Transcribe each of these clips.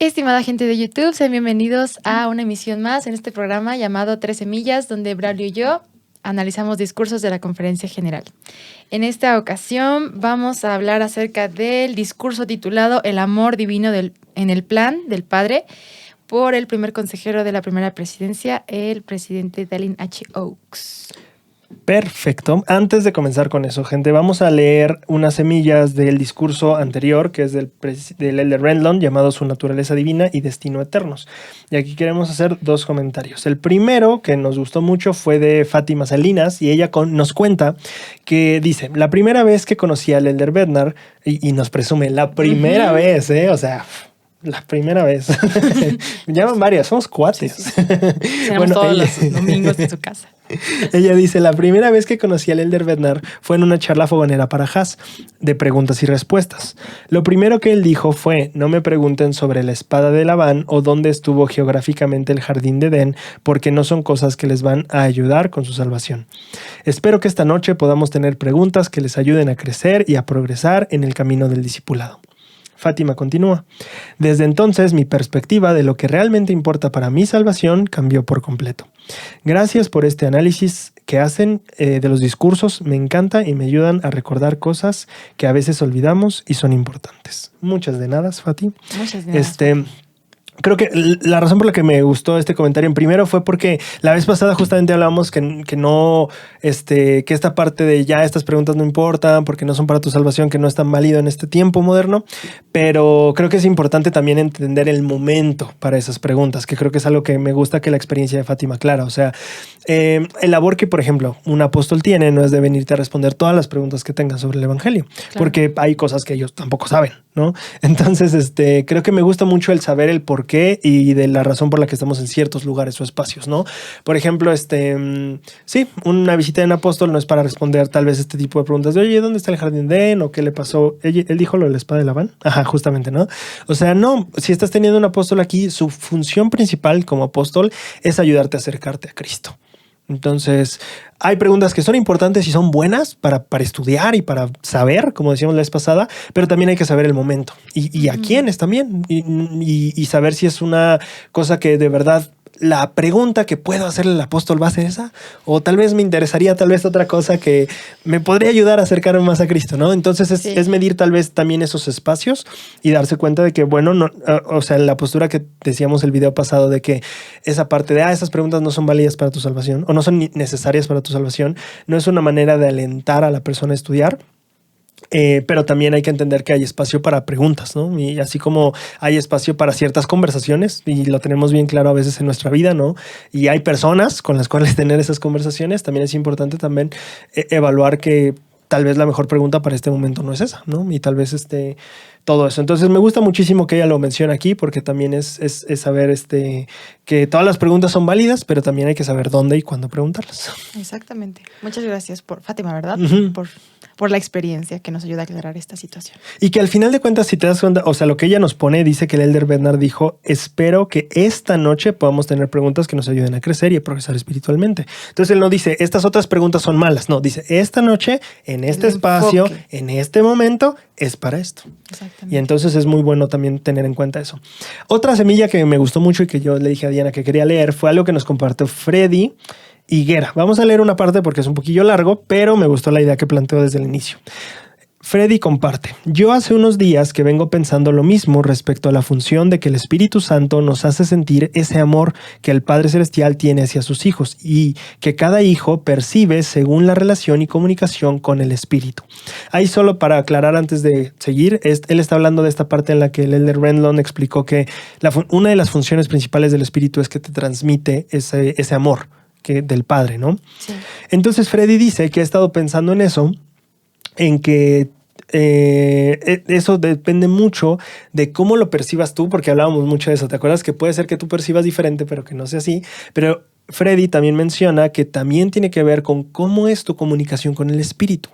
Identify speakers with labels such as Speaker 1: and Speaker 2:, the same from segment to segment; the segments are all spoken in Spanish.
Speaker 1: Estimada gente de YouTube, sean bienvenidos a una emisión más en este programa llamado 13 millas, donde Braulio y yo analizamos discursos de la Conferencia General. En esta ocasión vamos a hablar acerca del discurso titulado El amor divino en el plan del Padre por el primer consejero de la primera presidencia, el presidente Dallin H. Oaks.
Speaker 2: Perfecto. Antes de comenzar con eso, gente, vamos a leer unas semillas del discurso anterior, que es del Elder Renlund, llamado Su naturaleza divina y destino eternos. Y aquí queremos hacer dos comentarios. El primero, que nos gustó mucho, fue de Fátima Salinas, y ella nos cuenta que dice, la primera vez que conocí al Elder Bednar, y nos presume, la primera vez, o sea... La primera vez. Me llaman varias, somos cuates.
Speaker 1: Sí. Bueno, todos los domingos en su casa.
Speaker 2: Ella dice, la primera vez que conocí al Elder Bednar fue en una charla fogonera para Haas, de preguntas y respuestas. Lo primero que él dijo fue, no me pregunten sobre la espada de Labán o dónde estuvo geográficamente el jardín de Edén, porque no son cosas que les van a ayudar con su salvación. Espero que esta noche podamos tener preguntas que les ayuden a crecer y a progresar en el camino del discipulado. Fátima continúa. Desde entonces, mi perspectiva de lo que realmente importa para mi salvación cambió por completo. Gracias por este análisis que hacen de los discursos. Me encanta y me ayudan a recordar cosas que a veces olvidamos y son importantes. Muchas de nada, Fati.
Speaker 1: Muchas de nada.
Speaker 2: Creo que la razón por la que me gustó este comentario en primero fue porque la vez pasada justamente hablábamos que no, que esta parte de ya estas preguntas no importan porque no son para tu salvación, que no es tan válido en este tiempo moderno, pero creo que es importante también entender el momento para esas preguntas, que creo que es algo que me gusta que la experiencia de Fátima aclara. O sea, el labor que, por ejemplo, un apóstol tiene no es de venirte a responder todas las preguntas que tengas sobre el evangelio, claro, porque hay cosas que ellos tampoco saben, ¿no? Entonces, creo que me gusta mucho el saber el por qué y de la razón por la que estamos en ciertos lugares o espacios, ¿no? Por ejemplo, sí, una visita de un apóstol no es para responder tal vez este tipo de preguntas de, oye, ¿dónde está el jardín de Edén? ¿O qué le pasó? Él dijo lo de la espada de Labán. Ajá, justamente, ¿no? O sea, no, si estás teniendo un apóstol aquí, su función principal como apóstol es ayudarte a acercarte a Cristo. Entonces, hay preguntas que son importantes y son buenas para estudiar y para saber, como decíamos la vez pasada, pero también hay que saber el momento y a quiénes también y saber si es una cosa que de verdad la pregunta que puedo hacerle al apóstol va a ser esa, o tal vez me interesaría tal vez otra cosa que me podría ayudar a acercarme más a Cristo, ¿no? Entonces es medir tal vez también esos espacios y darse cuenta de que, bueno, no, o sea, la postura que decíamos el video pasado de que esa parte de, esas preguntas no son válidas para tu salvación o no son necesarias para tu salvación, no es una manera de alentar a la persona a estudiar. Pero también hay que entender que hay espacio para preguntas, ¿no? Y así como hay espacio para ciertas conversaciones, y lo tenemos bien claro a veces en nuestra vida, ¿no? Y hay personas con las cuales tener esas conversaciones, también es importante también evaluar que tal vez la mejor pregunta para este momento no es esa, ¿no? Y tal vez todo eso. Entonces me gusta muchísimo que ella lo mencione aquí porque también es saber que todas las preguntas son válidas, pero también hay que saber dónde y cuándo preguntarlas.
Speaker 1: Exactamente. Muchas gracias por Fátima, ¿verdad?
Speaker 2: Uh-huh.
Speaker 1: Por la experiencia que nos ayuda a aclarar esta situación.
Speaker 2: Y que al final de cuentas, si te das cuenta, o sea, lo que ella nos pone, dice que el Elder Bednar dijo, espero que esta noche podamos tener preguntas que nos ayuden a crecer y a progresar espiritualmente. Entonces él no dice, estas otras preguntas son malas. No, dice, esta noche, en este espacio, en este momento, es para esto. Y entonces es muy bueno también tener en cuenta eso. Otra semilla que me gustó mucho y que yo le dije a Diana que quería leer fue algo que nos compartió Freddy Higuera. Vamos a leer una parte porque es un poquillo largo, pero me gustó la idea que planteó desde el inicio. Freddy comparte, yo hace unos días que vengo pensando lo mismo respecto a la función de que el Espíritu Santo nos hace sentir ese amor que el Padre Celestial tiene hacia sus hijos y que cada hijo percibe según la relación y comunicación con el Espíritu. Ahí solo para aclarar antes de seguir, él está hablando de esta parte en la que el Elder Renlund explicó que una de las funciones principales del Espíritu es que te transmite ese amor del Padre, ¿no? Sí. Entonces Freddy dice que ha estado pensando en eso, en que eso depende mucho de cómo lo percibas tú, porque hablábamos mucho de eso. ¿Te acuerdas? Que puede ser que tú percibas diferente, pero que no sea así. Pero Freddy también menciona que también tiene que ver con cómo es tu comunicación con el Espíritu.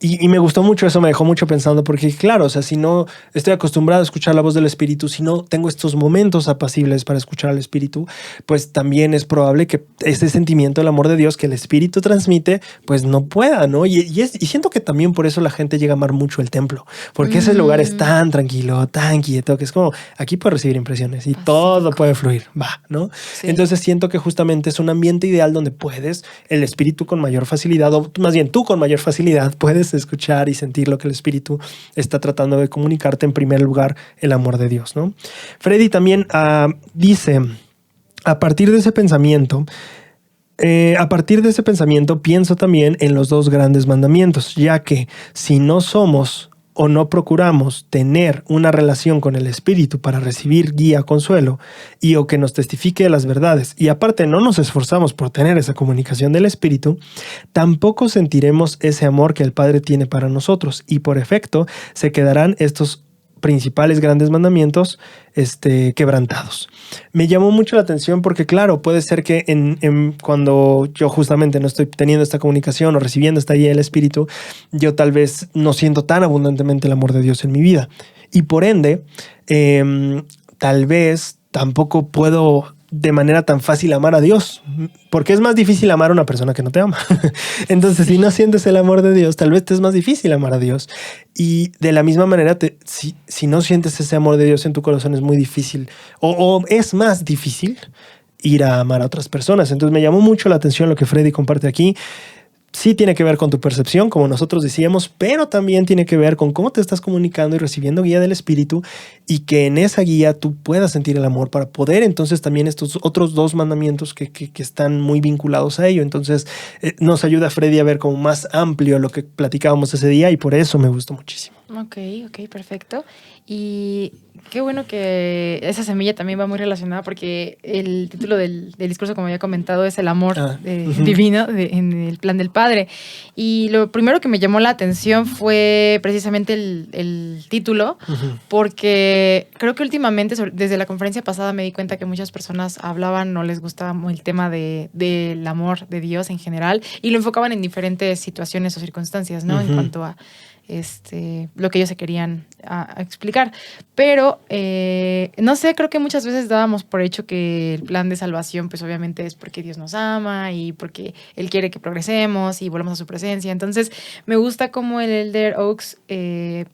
Speaker 2: Y me gustó mucho eso, me dejó mucho pensando, porque claro, o sea, si no estoy acostumbrado a escuchar la voz del Espíritu, si no tengo estos momentos apacibles para escuchar al Espíritu, pues también es probable que ese sentimiento del amor de Dios que el Espíritu transmite, pues no pueda, ¿no? Y siento que también por eso la gente llega a amar mucho el templo, porque ese lugar es tan tranquilo, tan quieto, que es como, aquí puedo recibir impresiones y todo puede fluir, va, ¿no?
Speaker 1: Sí.
Speaker 2: Entonces siento que justamente es un ambiente ideal donde puedes, el Espíritu con mayor facilidad, o más bien tú con mayor facilidad, puedes escuchar y sentir lo que el Espíritu está tratando de comunicarte. En primer lugar, el amor de Dios, ¿no? Freddy también dice, a partir de ese pensamiento, pienso también en los dos grandes mandamientos, ya que si no somos o no procuramos tener una relación con el Espíritu para recibir guía, consuelo y o que nos testifique de las verdades, y aparte no nos esforzamos por tener esa comunicación del Espíritu, tampoco sentiremos ese amor que el Padre tiene para nosotros, y por efecto se quedarán estos principales grandes mandamientos quebrantados. Me llamó mucho la atención porque claro, puede ser que cuando yo justamente no estoy teniendo esta comunicación o recibiendo esta guía del Espíritu, yo tal vez no siento tan abundantemente el amor de Dios en mi vida, y por ende tal vez tampoco puedo de manera tan fácil amar a Dios, porque es más difícil amar a una persona que no te ama. Entonces, si no sientes el amor de Dios, tal vez te es más difícil amar a Dios. Y de la misma manera, si no sientes ese amor de Dios en tu corazón, es muy difícil, o es más difícil ir a amar a otras personas. Entonces, me llamó mucho la atención lo que Freddy comparte aquí. Sí tiene que ver con tu percepción, como nosotros decíamos, pero también tiene que ver con cómo te estás comunicando y recibiendo guía del Espíritu, y que en esa guía tú puedas sentir el amor para poder entonces también estos otros dos mandamientos que están muy vinculados a ello. Entonces nos ayuda Freddy a ver como más amplio lo que platicábamos ese día, y por eso me gustó muchísimo.
Speaker 1: Ok, perfecto. Y qué bueno que esa semilla también va muy relacionada, porque el título del discurso, como había comentado, es el amor divino en el plan del Padre. Y lo primero que me llamó la atención fue precisamente el título, porque creo que últimamente, desde la conferencia pasada, me di cuenta que muchas personas hablaban, no les gustaba el tema del amor de Dios en general, y lo enfocaban en diferentes situaciones o circunstancias, ¿no? En cuanto a lo que ellos se querían a explicar. Pero, no sé, creo que muchas veces dábamos por hecho que el plan de salvación, pues obviamente es porque Dios nos ama y porque Él quiere que progresemos y volvamos a su presencia. Entonces, me gusta cómo el Elder Oaks,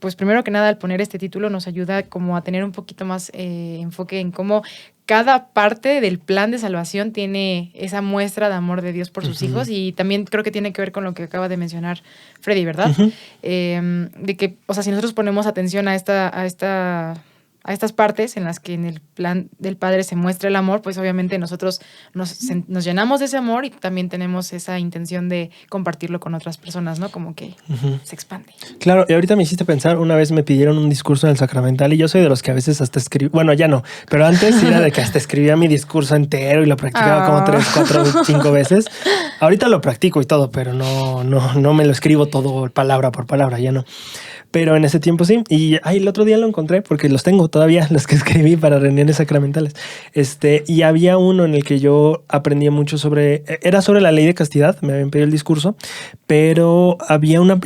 Speaker 1: pues primero que nada, al poner este título, nos ayuda como a tener un poquito más enfoque en cómo cada parte del plan de salvación tiene esa muestra de amor de Dios por sus hijos, y también creo que tiene que ver con lo que acaba de mencionar Freddy, ¿verdad? De que, o sea, si nosotros ponemos atención a estas partes en las que en el plan del Padre se muestra el amor, pues obviamente nosotros nos llenamos de ese amor, y también tenemos esa intención de compartirlo con otras personas, ¿no? Como que se expande.
Speaker 2: Claro, y ahorita me hiciste pensar, una vez me pidieron un discurso en el Sacramental, y yo soy de los que a veces hasta escribo, bueno, ya no, pero antes era de que hasta escribía mi discurso entero y lo practicaba como 3, 4, 5 veces. Ahorita lo practico y todo, pero no me lo escribo todo palabra por palabra, ya no. Pero en ese tiempo sí. Y el otro día lo encontré, porque los tengo todavía, los que escribí para reuniones sacramentales. Y había uno en el que yo aprendía mucho era sobre la ley de castidad, me habían pedido el discurso, pero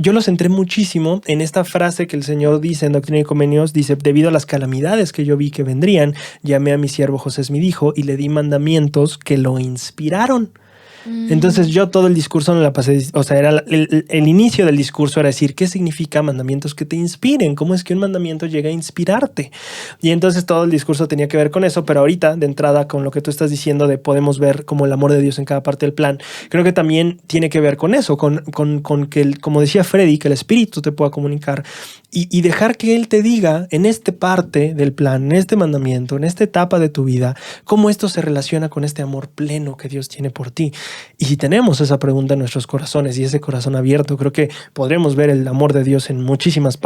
Speaker 2: yo lo centré muchísimo en esta frase que el Señor dice en Doctrina y Convenios, dice: debido a las calamidades que yo vi que vendrían, llamé a mi siervo José mi hijo y le di mandamientos que lo inspiraron. Entonces yo todo el discurso no la pasé, o sea, era el inicio del discurso era decir, ¿qué significa mandamientos que te inspiren? ¿Cómo es que un mandamiento llega a inspirarte? Y entonces todo el discurso tenía que ver con eso, pero ahorita, de entrada, con lo que tú estás diciendo de podemos ver como el amor de Dios en cada parte del plan, creo que también tiene que ver con eso, con que, como decía Freddy, que el Espíritu te pueda comunicar y dejar que Él te diga en esta parte del plan, en este mandamiento, en esta etapa de tu vida, cómo esto se relaciona con este amor pleno que Dios tiene por ti. Y si tenemos esa pregunta en nuestros corazones y ese corazón abierto, creo que podremos ver el amor de Dios en muchísimas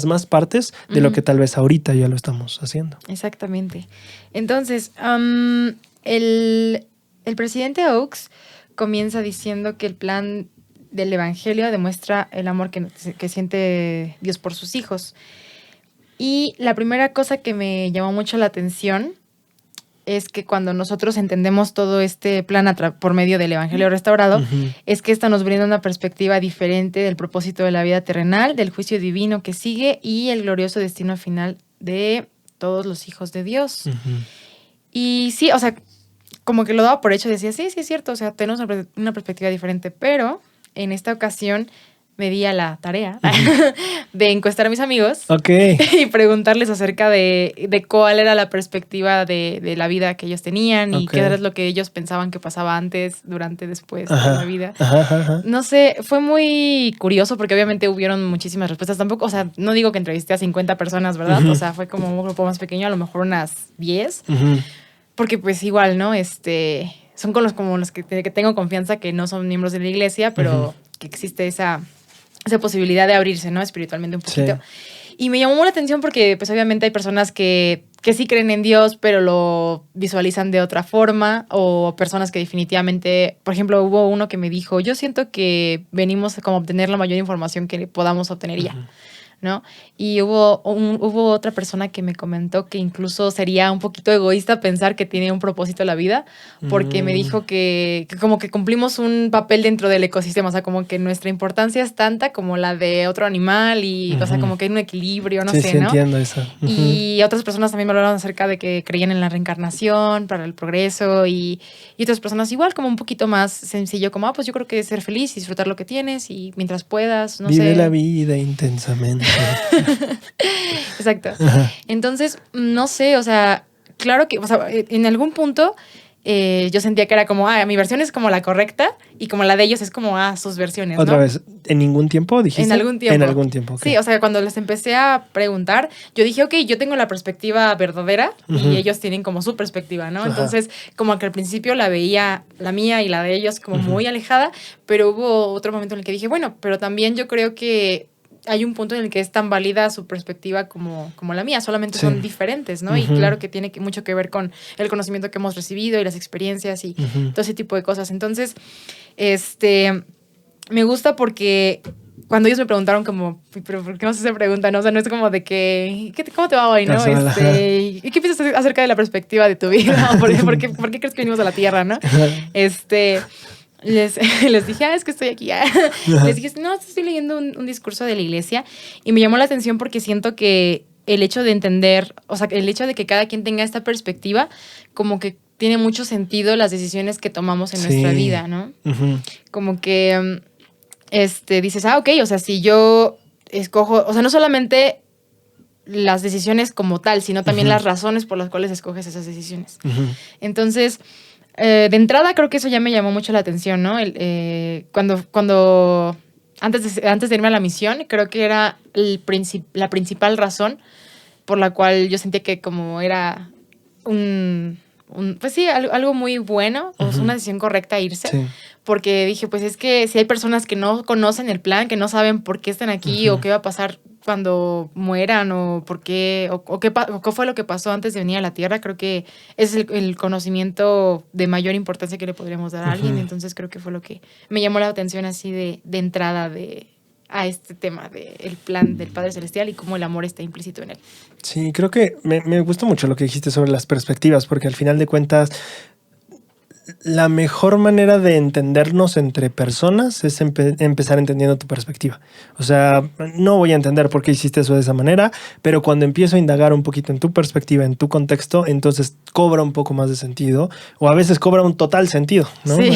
Speaker 2: más partes de lo que tal vez ahorita ya lo estamos haciendo.
Speaker 1: Exactamente. Entonces, el presidente Oaks comienza diciendo que el plan del Evangelio demuestra el amor que siente Dios por sus hijos. Y la primera cosa que me llamó mucho la atención es que cuando nosotros entendemos todo este plan por medio del Evangelio restaurado, es que esto nos brinda una perspectiva diferente del propósito de la vida terrenal, del juicio divino que sigue y el glorioso destino final de todos los hijos de Dios. Y sí, o sea, como que lo daba por hecho, decía, sí, es cierto, o sea, tenemos una perspectiva diferente, pero en esta ocasión me di a la tarea de encuestar a mis amigos y preguntarles acerca de cuál era la perspectiva de la vida que ellos tenían y qué era lo que ellos pensaban que pasaba antes, durante, después de la vida. No sé, fue muy curioso porque obviamente hubieron muchísimas respuestas. Tampoco, o sea, no digo que entrevisté a 50 personas, ¿verdad? O sea, fue como un grupo más pequeño, a lo mejor unas 10. Porque pues igual, ¿no? Son con los que tengo confianza que no son miembros de la iglesia, pero que existe esa posibilidad de abrirse, ¿no? Espiritualmente un poquito. Sí. Y me llamó la atención porque, pues, obviamente hay personas que sí creen en Dios, pero lo visualizan de otra forma, o personas que definitivamente, por ejemplo, hubo uno que me dijo, yo siento que venimos como a obtener la mayor información que podamos obtener ya, ¿no? Y hubo otra persona que me comentó que incluso sería un poquito egoísta pensar que tiene un propósito la vida, porque me dijo que como que cumplimos un papel dentro del ecosistema, o sea, como que nuestra importancia es tanta como la de otro animal y, o sea, como que hay un equilibrio, no sé,
Speaker 2: sí,
Speaker 1: ¿no?
Speaker 2: Entiendo eso.
Speaker 1: Y otras personas también me hablaron acerca de que creían en la reencarnación para el progreso y otras personas igual como un poquito más sencillo, como, pues yo creo que ser feliz y disfrutar lo que tienes y mientras puedas, no sé.
Speaker 2: Vive la vida intensamente.
Speaker 1: Exacto. Ajá. Entonces, no sé, o sea, claro que, o sea, en algún punto yo sentía que era como, mi versión es como la correcta y como la de ellos es como, sus versiones,
Speaker 2: ¿Otra
Speaker 1: ¿no?
Speaker 2: vez? ¿En ningún tiempo dijiste?
Speaker 1: En algún tiempo.
Speaker 2: En algún tiempo, okay.
Speaker 1: Sí, o sea, cuando les empecé a preguntar, yo dije, ok, yo tengo la perspectiva verdadera y ellos tienen como su perspectiva, ¿no? Ajá. Entonces, como que al principio la veía, la mía y la de ellos como muy alejada, pero hubo otro momento en el que dije, bueno, pero también yo creo que hay un punto en el que es tan válida su perspectiva como la mía, solamente son diferentes, ¿no? Y claro que tiene mucho que ver con el conocimiento que hemos recibido y las experiencias y todo ese tipo de cosas. Entonces, me gusta porque cuando ellos me preguntaron como, pero ¿por qué no se hace pregunta? ¿No? O sea, no es como de que, ¿cómo te va hoy? ¿No? ¿Y qué piensas acerca de la perspectiva de tu vida? ¿Por qué crees que venimos a la Tierra? ¿No? Les dije, es que estoy aquí. Les dije, no, estoy leyendo un discurso de la iglesia y me llamó la atención porque siento que el hecho de entender, o sea, el hecho de que cada quien tenga esta perspectiva, como que tiene mucho sentido las decisiones que tomamos en nuestra vida, ¿no? Como que dices, ok, o sea, si yo escojo, o sea, no solamente las decisiones como tal, sino también las razones por las cuales escoges esas decisiones. Entonces, de entrada creo que eso ya me llamó mucho la atención, ¿no? Cuando antes de irme a la misión, creo que era la principal razón por la cual yo sentía que como era pues sí, algo muy bueno, o una decisión correcta irse. Sí. Porque dije, pues es que si hay personas que no conocen el plan, que no saben por qué están aquí o qué va a pasar cuando mueran o por qué, o qué fue lo que pasó antes de venir a la Tierra, creo que es el conocimiento de mayor importancia que le podríamos dar a alguien. Entonces creo que fue lo que me llamó la atención así de entrada a este tema del plan del Padre Celestial y cómo el amor está implícito en él.
Speaker 2: Sí, creo que me gustó mucho lo que dijiste sobre las perspectivas, porque al final de cuentas la mejor manera de entendernos entre personas es empezar entendiendo tu perspectiva. O sea, no voy a entender por qué hiciste eso de esa manera, pero cuando empiezo a indagar un poquito en tu perspectiva, en tu contexto, entonces cobra un poco más de sentido, o a veces cobra un total sentido, ¿no? Sí.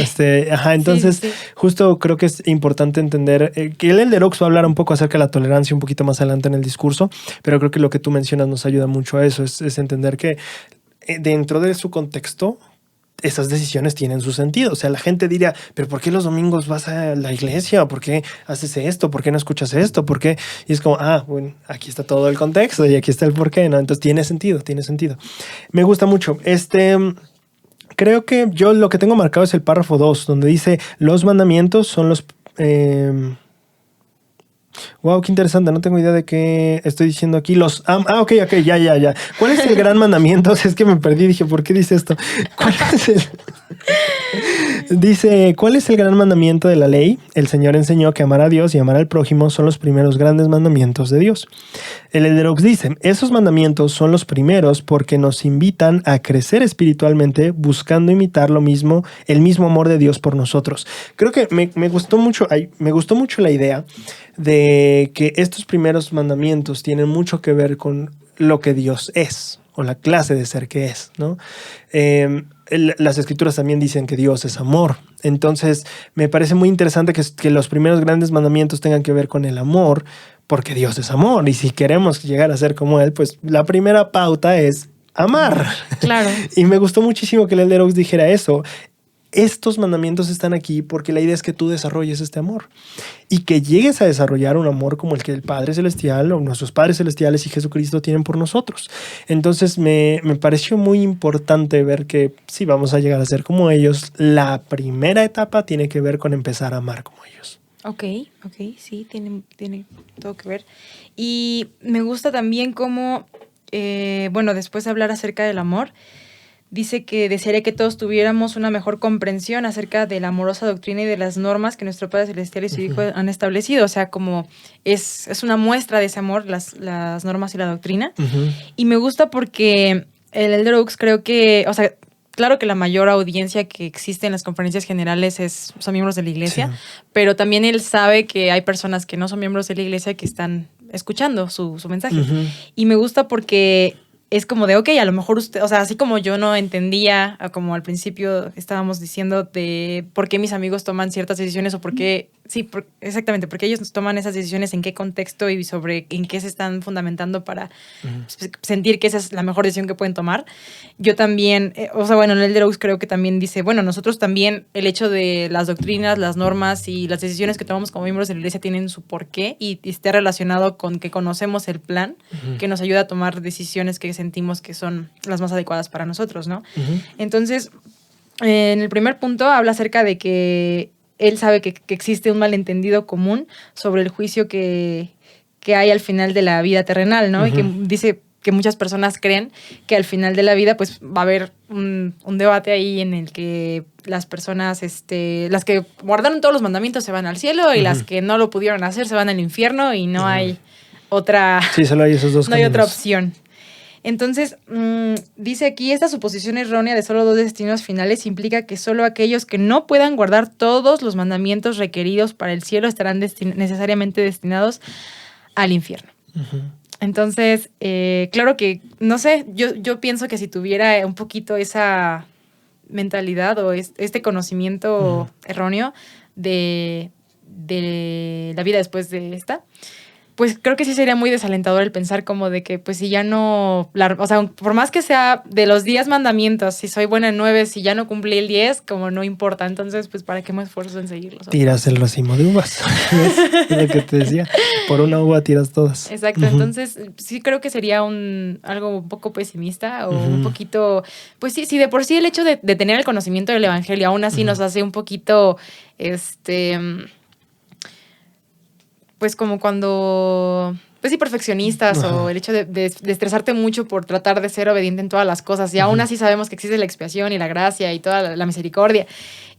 Speaker 2: Entonces, justo creo que es importante entender que el Elder Oaks va a hablar un poco acerca de la tolerancia un poquito más adelante en el discurso, pero creo que lo que tú mencionas nos ayuda mucho a eso, es entender que dentro de su contexto, esas decisiones tienen su sentido. O sea, la gente diría, pero ¿por qué los domingos vas a la iglesia? ¿Por qué haces esto? ¿Por qué no escuchas esto? ¿Por qué? Y es como, bueno, aquí está todo el contexto y aquí está el por qué, ¿no? Entonces tiene sentido. Me gusta mucho. Creo que yo lo que tengo marcado es el párrafo 2, donde dice, los mandamientos son los... Wow, qué interesante. No tengo idea de qué estoy diciendo aquí. Ok, ya. ¿Cuál es el gran mandamiento? Es que me perdí. Dije, ¿por qué dice esto? ¿Cuál es el...? Dice, ¿cuál es el gran mandamiento de la ley? El Señor enseñó que amar a Dios y amar al prójimo son los primeros grandes mandamientos de Dios. El Elder Oaks dice, esos mandamientos son los primeros porque nos invitan a crecer espiritualmente buscando imitar el mismo amor de Dios por nosotros. Creo que me gustó mucho la idea de que estos primeros mandamientos tienen mucho que ver con lo que Dios es o la clase de ser que es, ¿no? Las escrituras también dicen que Dios es amor. Entonces, me parece muy interesante que los primeros grandes mandamientos tengan que ver con el amor, porque Dios es amor. Y si queremos llegar a ser como Él, pues la primera pauta es amar.
Speaker 1: Claro.
Speaker 2: Y me gustó muchísimo que el Elder Oaks dijera eso. Estos mandamientos están aquí porque la idea es que tú desarrolles este amor y que llegues a desarrollar un amor como el que el Padre Celestial o nuestros Padres Celestiales y Jesucristo tienen por nosotros. Entonces me pareció muy importante ver que si vamos a llegar a ser como ellos, la primera etapa tiene que ver con empezar a amar como ellos.
Speaker 1: Ok, sí, tiene todo que ver. Y me gusta también cómo, después de hablar acerca del amor, dice que desearía que todos tuviéramos una mejor comprensión acerca de la amorosa doctrina y de las normas que nuestro Padre Celestial y su Hijo han establecido. O sea, como es una muestra de ese amor, las normas y la doctrina. Y me gusta porque el Elder Oaks creo que, o sea, claro que la mayor audiencia que existe en las conferencias generales son miembros de la iglesia, pero también él sabe que hay personas que no son miembros de la iglesia que están escuchando su mensaje. Y me gusta porque es como de, ok, a lo mejor usted, o sea, así como yo no entendía, como al principio estábamos diciendo, de por qué mis amigos toman ciertas decisiones o por qué, exactamente, porque ellos toman esas decisiones, en qué contexto y sobre en qué se están fundamentando para sentir que esa es la mejor decisión que pueden tomar. Yo también, el Elder Oaks creo que también dice, bueno, nosotros también, el hecho de las doctrinas, las normas y las decisiones que tomamos como miembros de la iglesia tienen su porqué y esté relacionado con que conocemos el plan que nos ayuda a tomar decisiones que sentimos que son las más adecuadas para nosotros, ¿no? Entonces, en el primer punto habla acerca de que él sabe que existe un malentendido común sobre el juicio que hay al final de la vida terrenal, ¿no? Y que dice que muchas personas creen que al final de la vida pues va a haber un debate ahí en el que las personas, las que guardaron todos los mandamientos se van al cielo y las que no lo pudieron hacer se van al infierno y no hay otra...
Speaker 2: Sí, solo hay esos dos
Speaker 1: no hay otra opción. Entonces, dice aquí, esta suposición errónea de solo 2 destinos finales implica que solo aquellos que no puedan guardar todos los mandamientos requeridos para el cielo estarán necesariamente destinados al infierno. Entonces, claro que, no sé, yo pienso que si tuviera un poquito esa mentalidad o este conocimiento erróneo de la vida después de esta, pues creo que sí sería muy desalentador el pensar como de que, pues si ya no, o sea, por más que sea de los 10 mandamientos, si soy buena en 9, si ya no cumplí el 10, como no importa. Entonces, pues ¿para qué me esfuerzo en seguirlos?
Speaker 2: Tiras el racimo de uvas. Es lo que te decía. Por una uva tiras todas.
Speaker 1: Exacto. Entonces, sí creo que sería algo un poco pesimista o un poquito, pues sí, de por sí el hecho de tener el conocimiento del evangelio aún así nos hace un poquito, pues como cuando, pues sí, perfeccionistas o el hecho de estresarte mucho por tratar de ser obediente en todas las cosas y aún así sabemos que existe la expiación y la gracia y toda la misericordia.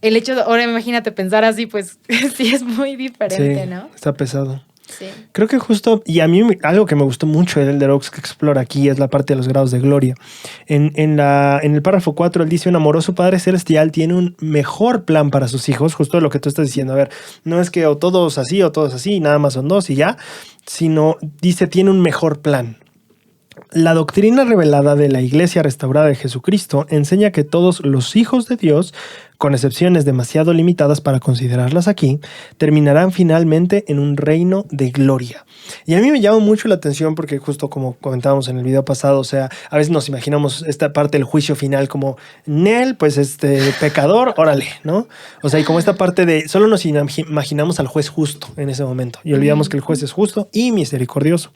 Speaker 1: El hecho de, ahora imagínate pensar así, pues sí es muy diferente,
Speaker 2: sí,
Speaker 1: ¿no?
Speaker 2: Está pesado.
Speaker 1: Sí.
Speaker 2: Creo que justo, y a mí algo que me gustó mucho del Elder Oaks que explora aquí es la parte de los grados de gloria. En el párrafo 4 él dice, un amoroso Padre Celestial tiene un mejor plan para sus hijos, justo lo que tú estás diciendo. A ver, no es que o todos así, nada más son 2 y ya, sino dice, tiene un mejor plan. La doctrina revelada de la Iglesia restaurada de Jesucristo enseña que todos los hijos de Dios, con excepciones demasiado limitadas para considerarlas aquí, terminarán finalmente en un reino de gloria. Y a mí me llama mucho la atención porque justo como comentábamos en el video pasado, o sea, a veces nos imaginamos esta parte del juicio final como, Nel, pues pecador, órale, ¿no? O sea, y como esta parte de, solo nos imaginamos al juez justo en ese momento y olvidamos que el juez es justo y misericordioso.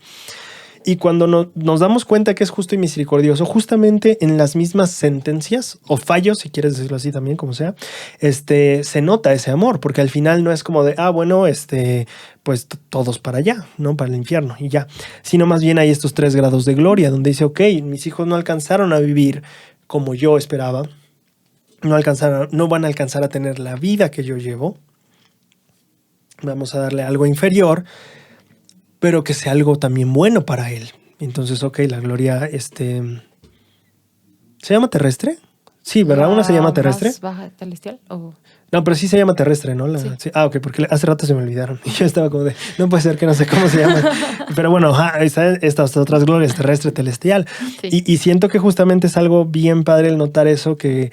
Speaker 2: Y cuando nos damos cuenta que es justo y misericordioso, justamente en las mismas sentencias o fallos, si quieres decirlo así también, como sea, se nota ese amor, porque al final no es como de, pues todos para allá, ¿no? Para el infierno y ya. Sino más bien hay estos 3 grados de gloria, donde dice, ok, mis hijos no alcanzaron a vivir como yo esperaba, no van a alcanzar a tener la vida que yo llevo. Vamos a darle algo inferior, pero que sea algo también bueno para él. Entonces, la gloria, ¿se llama terrestre? Sí, ¿verdad? ¿Una se llama terrestre?
Speaker 1: ¿Más baja celestial? ¿O?
Speaker 2: No, pero sí se llama terrestre, ¿no?
Speaker 1: Sí.
Speaker 2: Sí. Ok, porque hace rato se me olvidaron. Y yo estaba como de, no puede ser que no sé cómo se llama. Pero bueno, estas otras glorias, terrestre, celestial.
Speaker 1: Sí.
Speaker 2: Y siento que justamente es algo bien padre el notar eso, que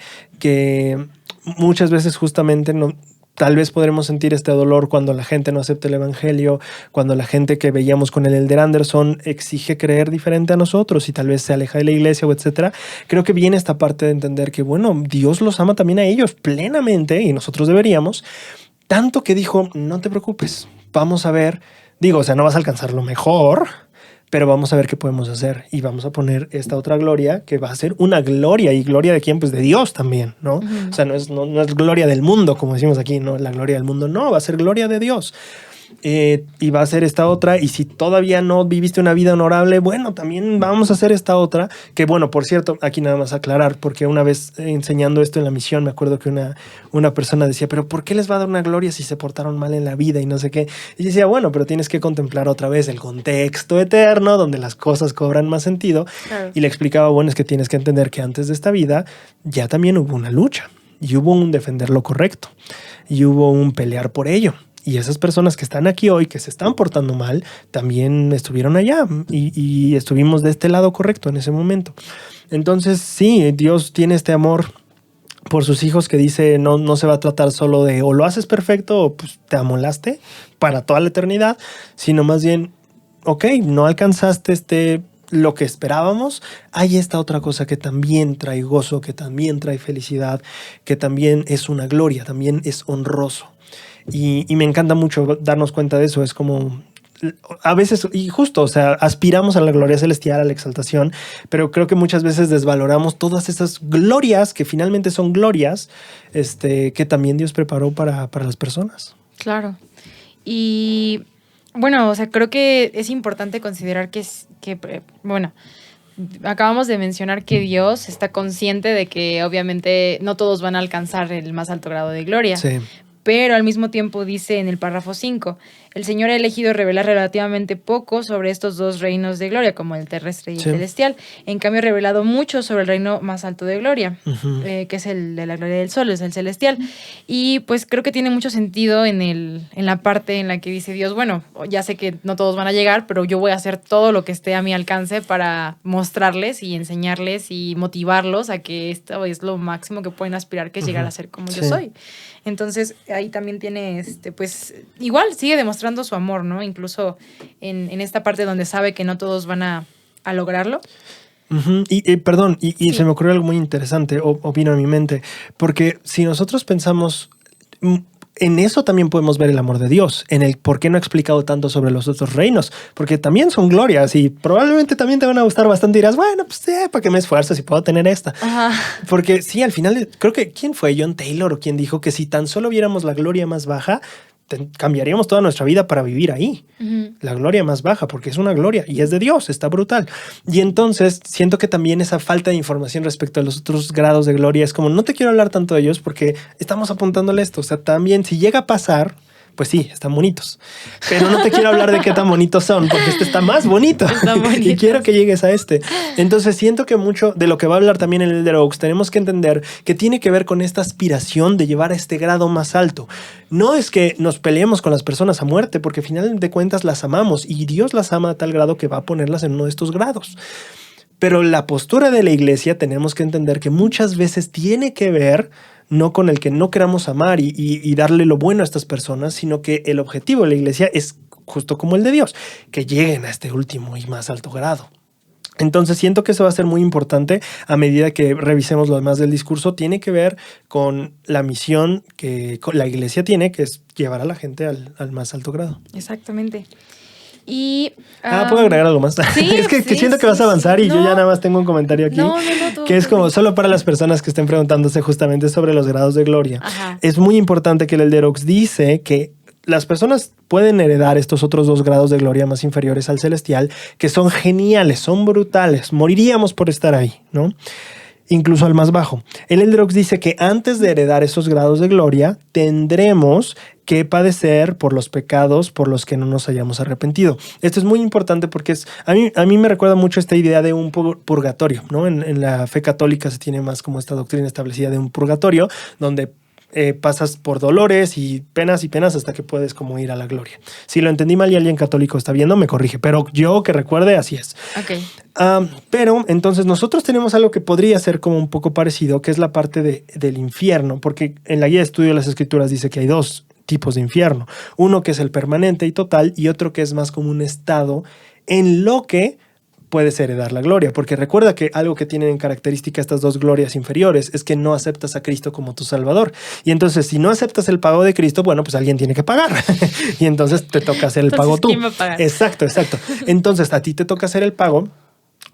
Speaker 2: muchas veces justamente no... Tal vez podremos sentir este dolor cuando la gente no acepta el evangelio, cuando la gente que veíamos con el Elder Anderson exige creer diferente a nosotros y tal vez se aleja de la iglesia o etcétera. Creo que viene esta parte de entender que, bueno, Dios los ama también a ellos plenamente y nosotros deberíamos. Tanto que dijo, no te preocupes, vamos a ver, no vas a alcanzar lo mejor, pero vamos a ver qué podemos hacer y vamos a poner esta otra gloria que va a ser una gloria. ¿Y gloria de quién? Pues de Dios también, ¿no?
Speaker 1: Uh-huh.
Speaker 2: O sea, no es gloria del mundo, como decimos aquí, no, la gloria del mundo no, va a ser gloria de Dios. Y va a ser esta otra, y si todavía no viviste una vida honorable, bueno, también vamos a hacer esta otra, que bueno, por cierto, aquí nada más aclarar, porque una vez enseñando esto en la misión, me acuerdo que una persona decía, pero ¿por qué les va a dar una gloria si se portaron mal en la vida y no sé qué? Y yo decía, bueno, pero tienes que contemplar otra vez el contexto eterno, donde las cosas cobran más sentido.
Speaker 1: Claro.
Speaker 2: Y le explicaba, bueno, es que tienes que entender que antes de esta vida ya también hubo una lucha, y hubo un defender lo correcto, y hubo un pelear por ello. Y esas personas que están aquí hoy, que se están portando mal, también estuvieron allá y estuvimos de este lado correcto en ese momento. Entonces, sí, Dios tiene este amor por sus hijos que dice no se va a tratar solo de o lo haces perfecto o pues te amolaste para toda la eternidad, sino más bien, no alcanzaste lo que esperábamos, hay esta otra cosa que también trae gozo, que también trae felicidad, que también es una gloria, también es honroso. Y me encanta mucho darnos cuenta de eso. Es como a veces, y justo, aspiramos a la gloria celestial, a la exaltación, pero creo que muchas veces desvaloramos todas esas glorias que finalmente son glorias, que también Dios preparó para las personas.
Speaker 1: Claro. Y bueno, creo que es importante considerar que acabamos de mencionar que Dios está consciente de que obviamente no todos van a alcanzar el más alto grado de gloria.
Speaker 2: Sí.
Speaker 1: Pero al mismo tiempo dice en el párrafo 5, el Señor ha elegido revelar relativamente poco sobre estos dos reinos de gloria, como el terrestre y el celestial. En cambio, ha revelado mucho sobre el reino más alto de gloria,
Speaker 2: uh-huh.
Speaker 1: Que es el de la gloria del sol, es el celestial. Y pues creo que tiene mucho sentido en la parte en la que dice Dios, bueno, ya sé que no todos van a llegar, pero yo voy a hacer todo lo que esté a mi alcance para mostrarles y enseñarles y motivarlos a que esto es lo máximo que pueden aspirar, que es llegar a ser como yo soy. Entonces, ahí también tiene, pues, igual sigue demostrando su amor, ¿no? Incluso en esta parte donde sabe que no todos van a lograrlo.
Speaker 2: Uh-huh. Y se me ocurrió algo muy interesante, o vino a mi mente, porque si nosotros pensamos... En eso también podemos ver el amor de Dios, en el por qué no ha explicado tanto sobre los otros reinos, porque también son glorias y probablemente también te van a gustar bastante y dirás, bueno, pues ¿para qué me esfuerzo si puedo tener esta?
Speaker 1: Ajá.
Speaker 2: Porque sí, al final, creo que, ¿quién fue? John Taylor, o quien dijo que si tan solo viéramos la gloria más baja, cambiaríamos toda nuestra vida para vivir ahí. Uh-huh. La gloria más baja, porque es una gloria y es de Dios, está brutal. Y entonces siento que también esa falta de información respecto a los otros grados de gloria es como, no te quiero hablar tanto de ellos porque estamos apuntándole esto. También si llega a pasar, pues sí, están bonitos. Pero no te quiero hablar de qué tan bonitos son, porque está más bonito. Y quiero que llegues a este. Entonces siento que mucho de lo que va a hablar también el Elder Oaks, tenemos que entender que tiene que ver con esta aspiración de llevar a este grado más alto. No es que nos peleemos con las personas a muerte, porque al final de cuentas las amamos y Dios las ama a tal grado que va a ponerlas en uno de estos grados. Pero la postura de la iglesia tenemos que entender que muchas veces tiene que ver no con el que no queramos amar y darle lo bueno a estas personas, sino que el objetivo de la iglesia es justo como el de Dios, que lleguen a este último y más alto grado. Entonces siento que eso va a ser muy importante a medida que revisemos lo demás del discurso. Tiene que ver con la misión que la iglesia tiene, que es llevar a la gente al más alto grado.
Speaker 1: Exactamente. Y,
Speaker 2: ¿puedo agregar algo más?
Speaker 1: Sí,
Speaker 2: es que siento que vas a avanzar y yo ya nada más tengo un comentario aquí. Que es como solo para las personas que estén preguntándose justamente sobre los grados de gloria.
Speaker 1: Ajá.
Speaker 2: Es muy importante que el Elder Oaks dice que las personas pueden heredar estos otros dos grados de gloria más inferiores al celestial, que son geniales, son brutales, moriríamos por estar ahí, ¿no? incluso al más bajo. El Eldrox dice que antes de heredar esos grados de gloria, tendremos que padecer por los pecados por los que no nos hayamos arrepentido. Esto es muy importante porque a mí me recuerda mucho esta idea de un purgatorio, ¿no? En la fe católica se tiene más como esta doctrina establecida de un purgatorio, donde pasas por dolores y penas hasta que puedes como ir a la gloria. Si lo entendí mal y alguien católico está viendo, me corrige, pero yo que recuerde, así es.
Speaker 1: Ok.
Speaker 2: Pero entonces nosotros tenemos algo que podría ser como un poco parecido, que es la parte del infierno, porque en la guía de estudio de las escrituras dice que hay dos tipos de infierno. Uno que es el permanente y total y otro que es más como un estado en lo que puedes heredar la gloria, porque recuerda que algo que tienen en característica estas dos glorias inferiores es que no aceptas a Cristo como tu Salvador. Y entonces, si no aceptas el pago de Cristo, bueno, pues alguien tiene que pagar. Y entonces te toca hacer el pago tú.
Speaker 1: ¿Quién va a pagar?
Speaker 2: Exacto. Entonces, a ti te toca hacer el pago,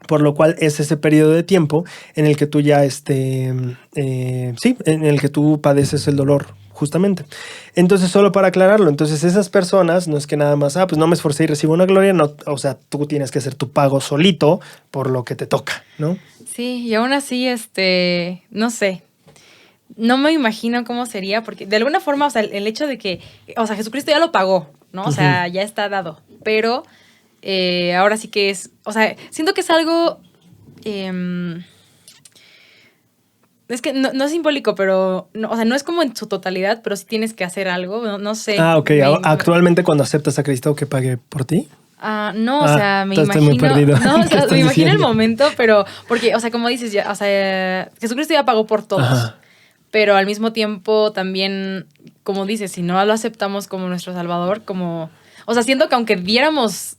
Speaker 2: por lo cual es ese periodo de tiempo en el que tú ya, en el que tú padeces el dolor, justamente. Entonces, solo para aclararlo, entonces esas personas no es que nada más, pues no me esforcé y recibo una gloria, no, o sea, tú tienes que hacer tu pago solito por lo que te toca, ¿no?
Speaker 1: Sí, y aún así, no sé, no me imagino cómo sería, porque de alguna forma, o sea, el hecho de que, o sea, Jesucristo ya lo pagó, ¿no? O sea, ya está dado, pero ahora sí que es, o sea, siento que es algo... es que no es simbólico, pero no, o sea, no es como en su totalidad, pero sí tienes que hacer algo, no sé.
Speaker 2: Ok. Actualmente cuando aceptas a Cristo, ¿que pague por ti?
Speaker 1: No, o sea, me imagino.
Speaker 2: Estoy muy perdido.
Speaker 1: No, o sea, me imagino
Speaker 2: diciendo?
Speaker 1: el momento, pero porque, o sea, como dices, ya, o sea, Jesucristo ya pagó por todos.
Speaker 2: Ajá.
Speaker 1: Pero al mismo tiempo también, como dices, si no lo aceptamos como nuestro Salvador, como, o sea, siento que aunque viéramos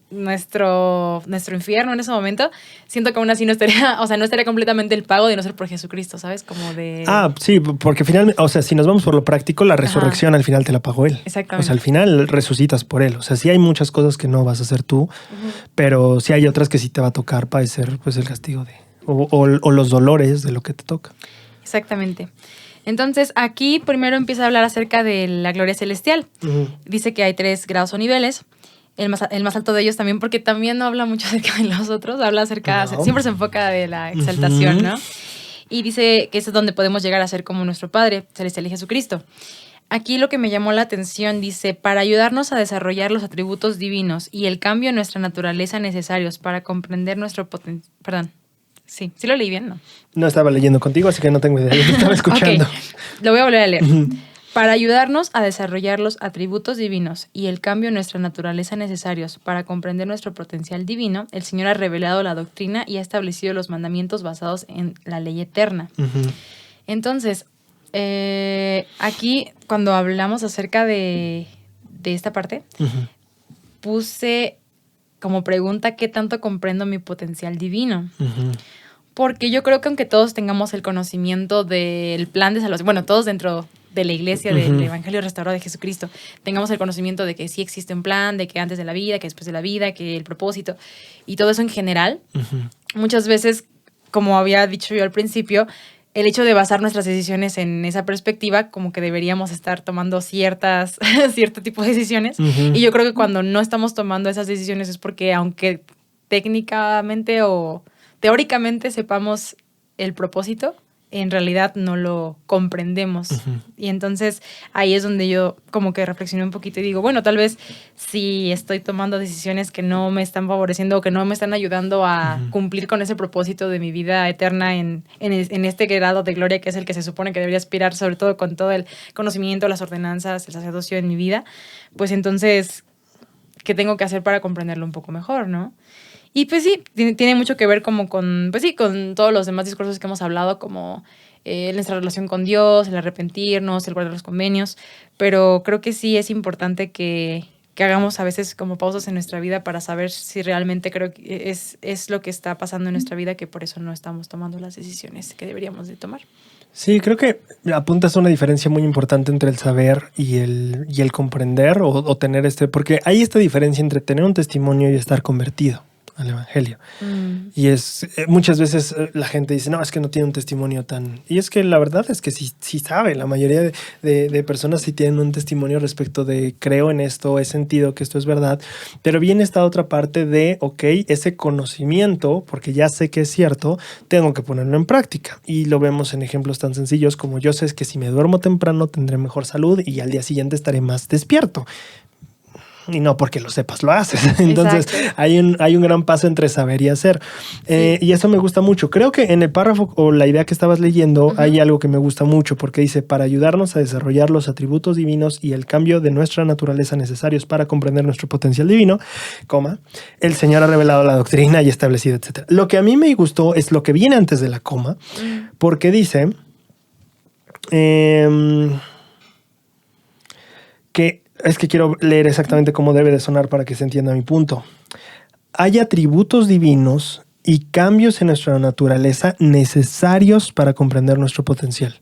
Speaker 1: nuestro infierno en ese momento, siento que aún así no estaría completamente el pago de no ser por Jesucristo, ¿sabes? Como de...
Speaker 2: Sí, porque finalmente, o sea, si nos vamos por lo práctico, la resurrección al final te la pagó Él.
Speaker 1: Exactamente.
Speaker 2: O sea, al final resucitas por Él. O sea, sí hay muchas cosas que no vas a hacer tú, pero sí hay otras que sí te va a tocar padecer pues el castigo o los dolores de lo que te toca.
Speaker 1: Exactamente. Entonces, aquí primero empieza a hablar acerca de la gloria celestial. Dice que hay 3 grados o niveles. El más alto de ellos también, porque también no habla mucho acerca de los otros, habla acerca, siempre se enfoca de la exaltación, ¿no? Y dice que eso es donde podemos llegar a ser como nuestro Padre Celestial y Jesucristo. Aquí lo que me llamó la atención dice, para ayudarnos a desarrollar los atributos divinos y el cambio en nuestra naturaleza necesarios para comprender nuestro potencial... Perdón, sí lo leí bien, ¿no?
Speaker 2: No estaba leyendo contigo, así que no tengo idea, yo te estaba escuchando.
Speaker 1: Okay. Lo voy a volver a leer. Para ayudarnos a desarrollar los atributos divinos y el cambio en nuestra naturaleza necesarios para comprender nuestro potencial divino, el Señor ha revelado la doctrina y ha establecido los mandamientos basados en la ley eterna. Entonces, aquí cuando hablamos acerca de esta parte, puse como pregunta qué tanto comprendo mi potencial divino. Porque yo creo que aunque todos tengamos el conocimiento del plan de salvación, bueno, todos dentro de la iglesia, del Evangelio restaurado de Jesucristo, tengamos el conocimiento de que sí existe un plan, de que antes de la vida, que después de la vida, que el propósito y todo eso en general, muchas veces, como había dicho yo al principio, el hecho de basar nuestras decisiones en esa perspectiva, como que deberíamos estar tomando cierto tipo de decisiones. Y yo creo que cuando no estamos tomando esas decisiones es porque aunque técnicamente o teóricamente sepamos el propósito, en realidad no lo comprendemos. Y entonces ahí es donde yo como que reflexioné un poquito y digo, bueno, tal vez si estoy tomando decisiones que no me están favoreciendo o que no me están ayudando a cumplir con ese propósito de mi vida eterna en este grado de gloria que es el que se supone que debería aspirar, sobre todo con todo el conocimiento, las ordenanzas, el sacerdocio en mi vida, pues entonces, ¿qué tengo que hacer para comprenderlo un poco mejor, no? Y pues sí, tiene mucho que ver como con todos los demás discursos que hemos hablado, como nuestra relación con Dios, el arrepentirnos, el guardar los convenios, pero creo que sí es importante que hagamos a veces como pausas en nuestra vida para saber si realmente creo que es lo que está pasando en nuestra vida, que por eso no estamos tomando las decisiones que deberíamos de tomar.
Speaker 2: Sí, creo que apuntas a una diferencia muy importante entre el saber y el comprender o tener porque hay esta diferencia entre tener un testimonio y estar convertido al evangelio. Y es muchas veces la gente dice, no, es que no tiene un testimonio tan... Y es que la verdad es que sí sabe. La mayoría de personas sí tienen un testimonio respecto de creo en esto, he sentido que esto es verdad. Pero viene esta otra parte de, ok, ese conocimiento, porque ya sé que es cierto, tengo que ponerlo en práctica. Y lo vemos en ejemplos tan sencillos como yo sé que si me duermo temprano tendré mejor salud y al día siguiente estaré más despierto. Y no porque lo sepas, lo haces. Entonces hay un gran paso entre saber y hacer. Sí. Y eso me gusta mucho. Creo que en el párrafo o la idea que estabas leyendo hay algo que me gusta mucho porque dice, para ayudarnos a desarrollar los atributos divinos y el cambio de nuestra naturaleza necesarios para comprender nuestro potencial divino, el Señor ha revelado la doctrina y establecido, etc. Lo que a mí me gustó es lo que viene antes de la coma, porque dice que es que quiero leer exactamente cómo debe de sonar para que se entienda mi punto. Hay atributos divinos y cambios en nuestra naturaleza necesarios para comprender nuestro potencial.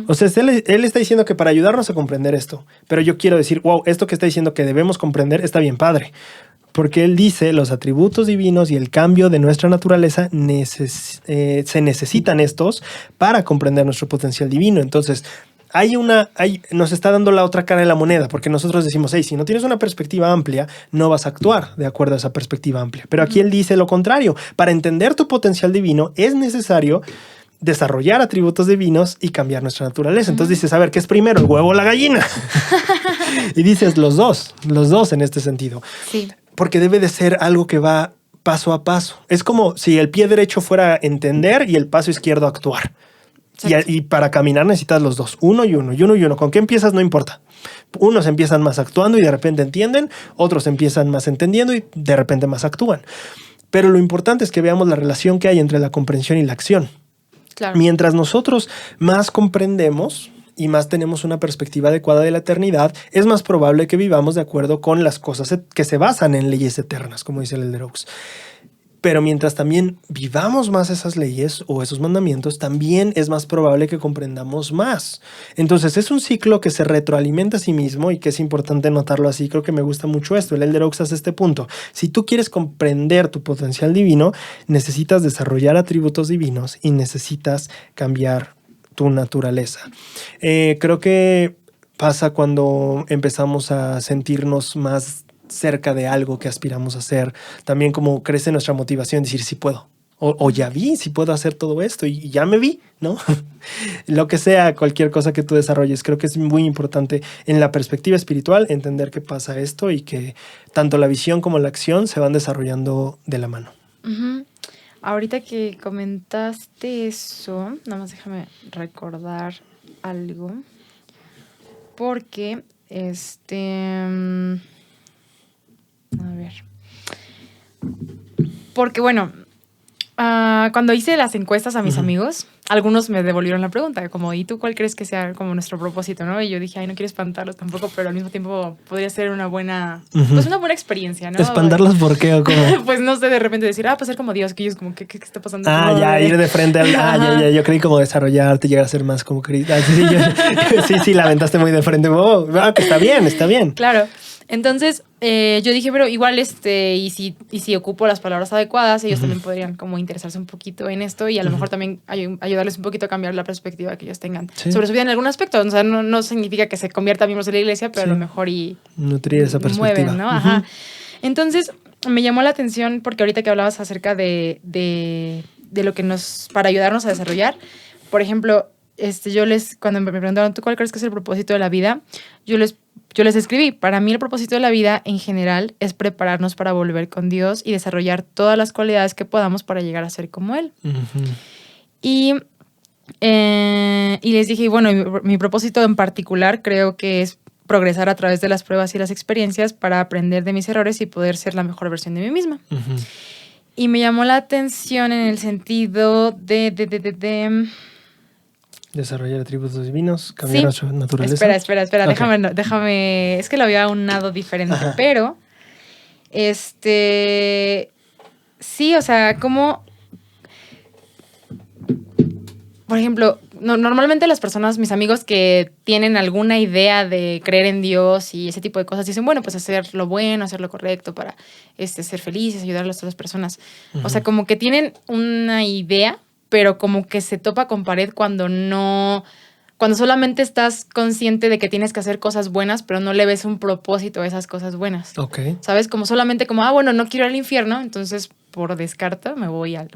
Speaker 2: O sea, él está diciendo que para ayudarnos a comprender esto, pero yo quiero decir, wow, esto que está diciendo que debemos comprender está bien padre. Porque él dice, los atributos divinos y el cambio de nuestra naturaleza se necesitan estos para comprender nuestro potencial divino. Entonces, nos está dando la otra cara de la moneda, porque nosotros decimos, hey, si no tienes una perspectiva amplia, no vas a actuar de acuerdo a esa perspectiva amplia. Pero aquí él dice lo contrario. Para entender tu potencial divino es necesario desarrollar atributos divinos y cambiar nuestra naturaleza. Entonces dices, a ver, ¿qué es primero, el huevo o la gallina? Y dices los dos en este sentido. Sí. Porque debe de ser algo que va paso a paso. Es como si el pie derecho fuera entender y el paso izquierdo actuar. Y para caminar necesitas los dos, uno y uno. ¿Con qué empiezas? No importa. Unos empiezan más actuando y de repente entienden, otros empiezan más entendiendo y de repente más actúan. Pero lo importante es que veamos la relación que hay entre la comprensión y la acción. Claro. Mientras nosotros más comprendemos y más tenemos una perspectiva adecuada de la eternidad, es más probable que vivamos de acuerdo con las cosas que se basan en leyes eternas, como dice el Elder Oaks. Pero mientras también vivamos más esas leyes o esos mandamientos, también es más probable que comprendamos más. Entonces es un ciclo que se retroalimenta a sí mismo y que es importante notarlo así. Creo que me gusta mucho esto. El Elder Oaks hace este punto. Si tú quieres comprender tu potencial divino, necesitas desarrollar atributos divinos y necesitas cambiar tu naturaleza. Creo que pasa cuando empezamos a sentirnos más cerca de algo que aspiramos a hacer. También como crece nuestra motivación, decir sí puedo. O ya vi, si puedo hacer todo esto y ya me vi, ¿no? Lo que sea, cualquier cosa que tú desarrolles. Creo que es muy importante en la perspectiva espiritual entender que pasa esto y que tanto la visión como la acción se van desarrollando de la mano.
Speaker 1: Ahorita que comentaste eso, nada más déjame recordar algo. Porque, a ver. Porque, bueno, cuando hice las encuestas a mis amigos, algunos me devolvieron la pregunta, como, ¿y tú cuál crees que sea como nuestro propósito, no? Y yo dije, ay, no quiero espantarlos tampoco, pero al mismo tiempo podría ser una buena, pues una buena experiencia, ¿no?
Speaker 2: ¿Espantarlos por qué o cómo?
Speaker 1: Pues no sé, de repente decir, pues ser como Dios, que ellos como, ¿qué está pasando?
Speaker 2: Ir de frente al... ya, yo creí como desarrollarte, llegar a ser más como Cristo. Sí, la aventaste muy de frente. Que está bien.
Speaker 1: Claro. Entonces, yo dije, pero igual, y si ocupo las palabras adecuadas, ellos también podrían como interesarse un poquito en esto y a lo mejor también ayudarles un poquito a cambiar la perspectiva que ellos tengan sobre su vida en algún aspecto. O sea, no significa que se convierta miembros de la iglesia, pero a lo mejor
Speaker 2: nutrir esa perspectiva.
Speaker 1: Mueven, ¿no? Ajá. Entonces, me llamó la atención porque ahorita que hablabas acerca de lo que para ayudarnos a desarrollar, por ejemplo, cuando me preguntaron, ¿tú cuál crees que es el propósito de la vida? Yo les escribí, para mí el propósito de la vida en general es prepararnos para volver con Dios y desarrollar todas las cualidades que podamos para llegar a ser como Él. Y les dije, bueno, mi propósito en particular creo que es progresar a través de las pruebas y las experiencias para aprender de mis errores y poder ser la mejor versión de mí misma. Y me llamó la atención en el sentido de
Speaker 2: desarrollar atributos divinos, cambiar nuestra naturaleza.
Speaker 1: Espera. Okay. Déjame. Es que lo había aunado diferente, pero sí, o sea, como por ejemplo, normalmente las personas, mis amigos que tienen alguna idea de creer en Dios y ese tipo de cosas, dicen, bueno, pues hacer lo bueno, hacer lo correcto para ser felices, ayudar a las otras personas.
Speaker 2: Uh-huh.
Speaker 1: O sea, como que tienen una idea, pero como que se topa con pared cuando solamente estás consciente de que tienes que hacer cosas buenas, pero no le ves un propósito a esas cosas buenas.
Speaker 2: Ok.
Speaker 1: ¿Sabes? Como solamente como, bueno, no quiero ir al infierno, entonces por descarta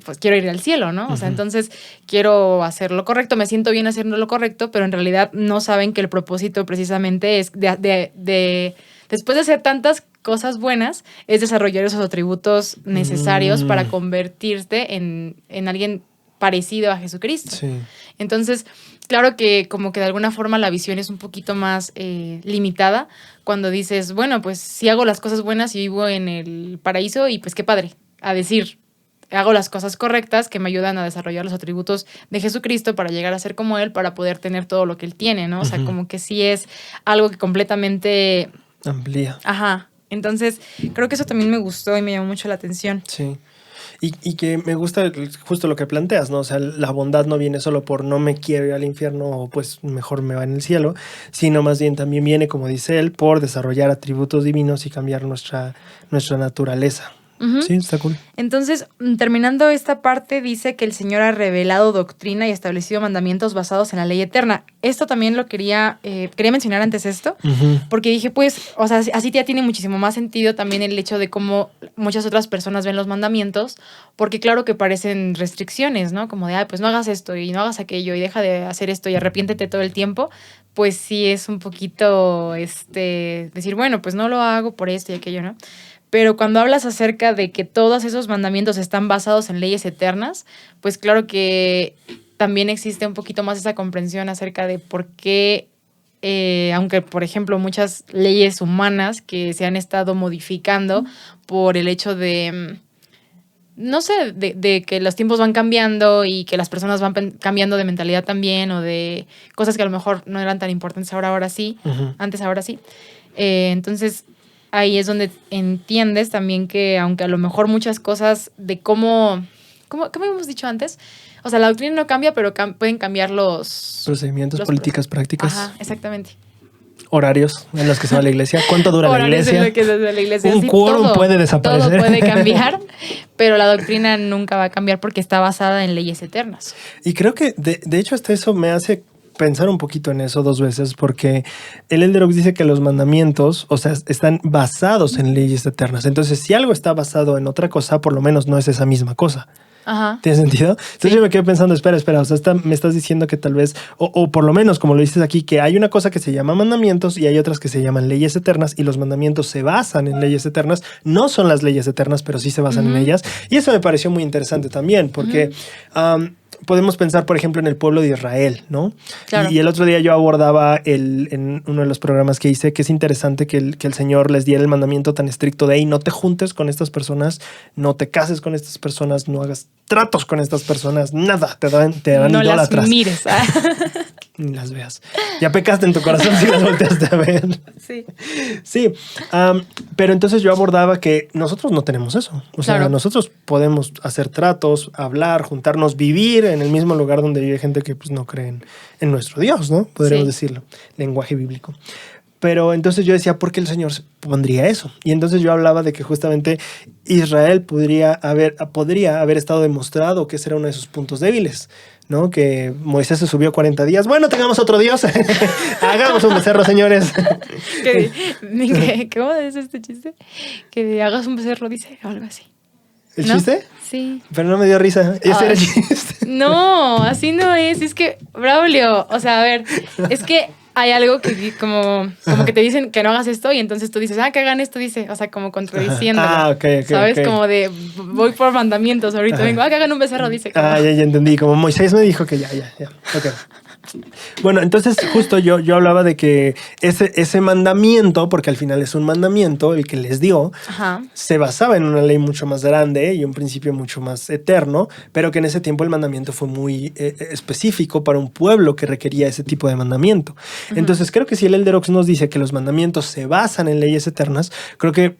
Speaker 1: pues quiero ir al cielo, ¿no? O sea, entonces quiero hacer lo correcto, me siento bien haciendo lo correcto, pero en realidad no saben que el propósito precisamente es después de hacer tantas cosas buenas, es desarrollar esos atributos necesarios para convertirte en alguien parecido a Jesucristo.
Speaker 2: Sí.
Speaker 1: Entonces, claro que como que de alguna forma la visión es un poquito más limitada cuando dices, bueno, pues si hago las cosas buenas y vivo en el paraíso y pues qué padre, a decir, hago las cosas correctas que me ayudan a desarrollar los atributos de Jesucristo para llegar a ser como Él, para poder tener todo lo que Él tiene, ¿no? O sea, como que sí es algo que completamente...
Speaker 2: amplía.
Speaker 1: Ajá. Entonces, creo que eso también me gustó y me llamó mucho la atención.
Speaker 2: Sí. Y que me gusta justo lo que planteas, ¿no? O sea, la bondad no viene solo por no me quiero ir al infierno o pues mejor me va en el cielo, sino más bien también viene, como dice él, por desarrollar atributos divinos y cambiar nuestra naturaleza.
Speaker 1: Uh-huh.
Speaker 2: Sí, está cool.
Speaker 1: Entonces, terminando esta parte, dice que el Señor ha revelado doctrina y establecido mandamientos basados en la ley eterna. Esto también lo quería mencionar antes esto, porque dije, pues, o sea, así ya tiene muchísimo más sentido también el hecho de cómo muchas otras personas ven los mandamientos, porque claro que parecen restricciones, ¿no? Como de, pues no hagas esto y no hagas aquello y deja de hacer esto y arrepiéntete todo el tiempo. Pues sí es un poquito, decir, bueno, pues no lo hago por esto y aquello, ¿no? Pero cuando hablas acerca de que todos esos mandamientos están basados en leyes eternas, pues claro que también existe un poquito más esa comprensión acerca de por qué, aunque por ejemplo muchas leyes humanas que se han estado modificando por el hecho de, no sé, de que los tiempos van cambiando y que las personas van cambiando de mentalidad también o de cosas que a lo mejor no eran tan importantes ahora sí, antes ahora sí. Entonces... ahí es donde entiendes también que aunque a lo mejor muchas cosas de cómo habíamos dicho antes, o sea, la doctrina no cambia, pero pueden cambiar los...
Speaker 2: procedimientos, políticas, prácticas.
Speaker 1: Ajá, exactamente.
Speaker 2: Horarios en los que se va a la iglesia. ¿Cuánto dura la iglesia?
Speaker 1: En los que se va a la iglesia.
Speaker 2: Un quórum puede desaparecer.
Speaker 1: Todo puede cambiar, pero la doctrina nunca va a cambiar porque está basada en leyes eternas.
Speaker 2: Y creo que, de hecho, hasta eso me hace pensar un poquito en eso dos veces, porque el Elder Oaks dice que los mandamientos, o sea, están basados en leyes eternas. Entonces, si algo está basado en otra cosa, por lo menos no es esa misma cosa.
Speaker 1: Ajá.
Speaker 2: ¿Tiene sentido? Entonces yo me quedé pensando, espera, o sea, me estás diciendo que tal vez, o por lo menos como lo dices aquí, que hay una cosa que se llama mandamientos y hay otras que se llaman leyes eternas y los mandamientos se basan en leyes eternas, no son las leyes eternas, pero sí se basan en ellas. Y eso me pareció muy interesante también, porque... podemos pensar, por ejemplo, en el pueblo de Israel, ¿no?
Speaker 1: Claro.
Speaker 2: Y el otro día yo abordaba en uno de los programas que hice que es interesante que el Señor les diera el mandamiento tan estricto de, hey, no te juntes con estas personas, no te cases con estas personas, no hagas tratos con estas personas, nada, te dan
Speaker 1: no
Speaker 2: idólatras.
Speaker 1: Las mires.
Speaker 2: Ni las veas. Ya pecaste en tu corazón si las volteaste a ver.
Speaker 1: Sí.
Speaker 2: Sí, pero entonces yo abordaba que nosotros no tenemos eso. O sea, nosotros podemos hacer tratos, hablar, juntarnos, vivir en el mismo lugar donde vive gente que pues, no cree en nuestro Dios, ¿no? Podríamos decirlo, lenguaje bíblico. Pero entonces yo decía, ¿por qué el Señor pondría eso? Y entonces yo hablaba de que justamente Israel podría haber estado demostrado que ese era uno de sus puntos débiles, ¿no? Que Moisés se subió 40 días. Bueno, tengamos otro Dios. Hagamos un becerro, señores.
Speaker 1: ¿Cómo es este chiste? Que hagas un becerro, dice, o algo así.
Speaker 2: ¿El
Speaker 1: ¿no?
Speaker 2: chiste?
Speaker 1: Sí.
Speaker 2: Pero no me dio risa. Ese era el chiste.
Speaker 1: No, así no es. Es que, Braulio, o sea, a ver, es que hay algo que como que te dicen que no hagas esto y entonces tú dices, que hagan esto, dice, o sea, como contradiciéndolo.
Speaker 2: Ok.
Speaker 1: ¿Sabes? Como de, voy por mandamientos, ahorita vengo, que hagan un becerro, dice. Como...
Speaker 2: ya entendí. Como Moisés me dijo que ya. Ok. Bueno, entonces justo yo hablaba de que ese mandamiento, porque al final es un mandamiento, el que les dio, se basaba en una ley mucho más grande y un principio mucho más eterno, pero que en ese tiempo el mandamiento fue muy específico para un pueblo que requería ese tipo de mandamiento. Entonces creo que si el Elder Oaks nos dice que los mandamientos se basan en leyes eternas, creo que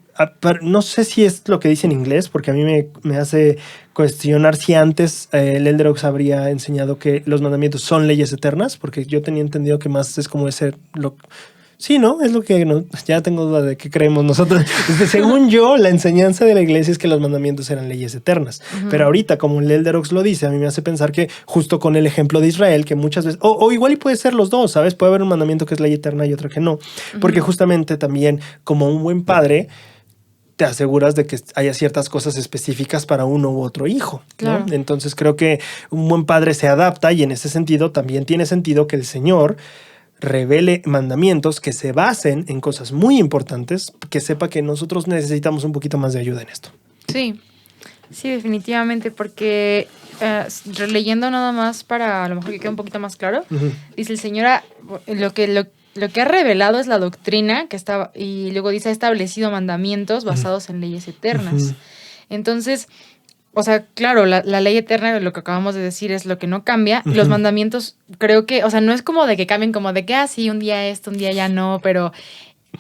Speaker 2: no sé si es lo que dice en inglés, porque a mí me hace cuestionar si antes el Elder Oaks habría enseñado que los mandamientos son leyes eternas, porque yo tenía entendido que más es como ese... Sí, ¿no? Es lo que ya tengo duda de qué creemos nosotros. Según yo, la enseñanza de la iglesia es que los mandamientos eran leyes eternas. Pero ahorita, como el Elder Oaks lo dice, a mí me hace pensar que justo con el ejemplo de Israel, que muchas veces, o igual y puede ser los dos, ¿sabes? Puede haber un mandamiento que es ley eterna y otro que no. Porque justamente también, como un buen padre, te aseguras de que haya ciertas cosas específicas para uno u otro hijo, ¿no?
Speaker 1: Claro.
Speaker 2: Entonces creo que un buen padre se adapta y en ese sentido también tiene sentido que el Señor revele mandamientos que se basen en cosas muy importantes, que sepa que nosotros necesitamos un poquito más de ayuda en esto.
Speaker 1: Sí, sí, definitivamente, porque releyendo nada más para a lo mejor que quede un poquito más claro, dice el Señor, lo que ha revelado es la doctrina que está, y luego dice, ha establecido mandamientos basados en leyes eternas. Entonces, o sea, claro, la ley eterna, lo que acabamos de decir, es lo que no cambia. Los mandamientos, creo que, o sea, no es como de que cambien, como de que, sí, un día esto, un día ya no, pero,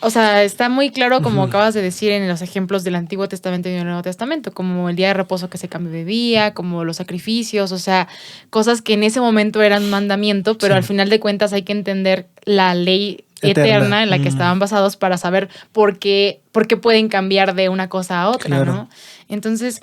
Speaker 1: o sea, está muy claro, como acabas de decir en los ejemplos del Antiguo Testamento y del Nuevo Testamento, como el día de reposo que se cambia de día, como los sacrificios, o sea, cosas que en ese momento eran mandamiento, pero al final de cuentas hay que entender la ley eterna en la que estaban basados para saber por qué pueden cambiar de una cosa a otra, claro, ¿no? Entonces,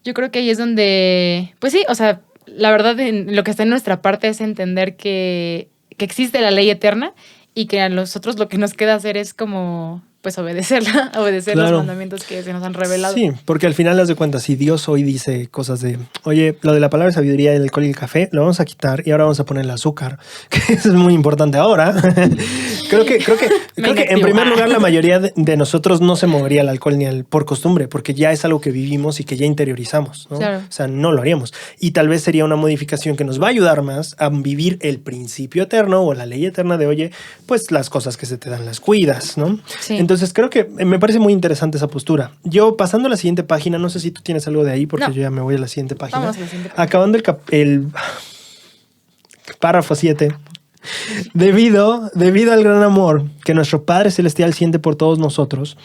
Speaker 1: yo creo que ahí es donde, pues sí, o sea, la verdad lo que está en nuestra parte es entender que existe la ley eterna y que a nosotros lo que nos queda hacer es como, pues, obedecerla, obedecer los mandamientos que se nos han revelado.
Speaker 2: Sí, porque al final, das de cuenta, si Dios hoy dice cosas de, oye, lo de la palabra sabiduría, el alcohol y el café, lo vamos a quitar y ahora vamos a poner el azúcar, que eso es muy importante ahora. creo que en primer lugar la mayoría de nosotros no se movería el alcohol ni por costumbre, porque ya es algo que vivimos y que ya interiorizamos, ¿no? Claro. O sea, no lo haríamos. Y tal vez sería una modificación que nos va a ayudar más a vivir el principio eterno o la ley eterna de, oye, pues las cosas que se te dan las cuidas, ¿no? Sí. Entonces creo que me parece muy interesante esa postura. Yo pasando a la siguiente página, no sé si tú tienes algo de ahí, porque yo ya me voy a la siguiente página.
Speaker 1: Vamos a la siguiente página.
Speaker 2: Acabando el párrafo 7. Debido al gran amor que nuestro Padre Celestial siente por todos nosotros,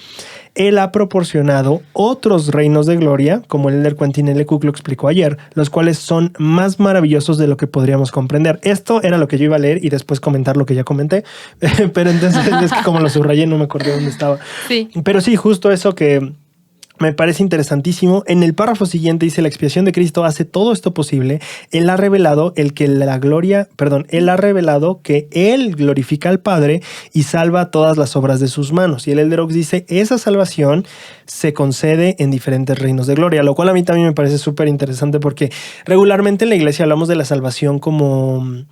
Speaker 2: Él ha proporcionado otros reinos de gloria, como el Elder Quentin L. Cook lo explicó ayer, los cuales son más maravillosos de lo que podríamos comprender. Esto era lo que yo iba a leer y después comentar lo que ya comenté, pero entonces es que como lo subrayé no me acordé dónde estaba. Sí. Pero sí, justo eso que me parece interesantísimo. En el párrafo siguiente dice, la expiación de Cristo hace todo esto posible. Él ha revelado Él ha revelado que Él glorifica al Padre y salva todas las obras de sus manos. Y el Elder Oaks dice, esa salvación se concede en diferentes reinos de gloria, lo cual a mí también me parece súper interesante porque regularmente en la iglesia hablamos de la salvación como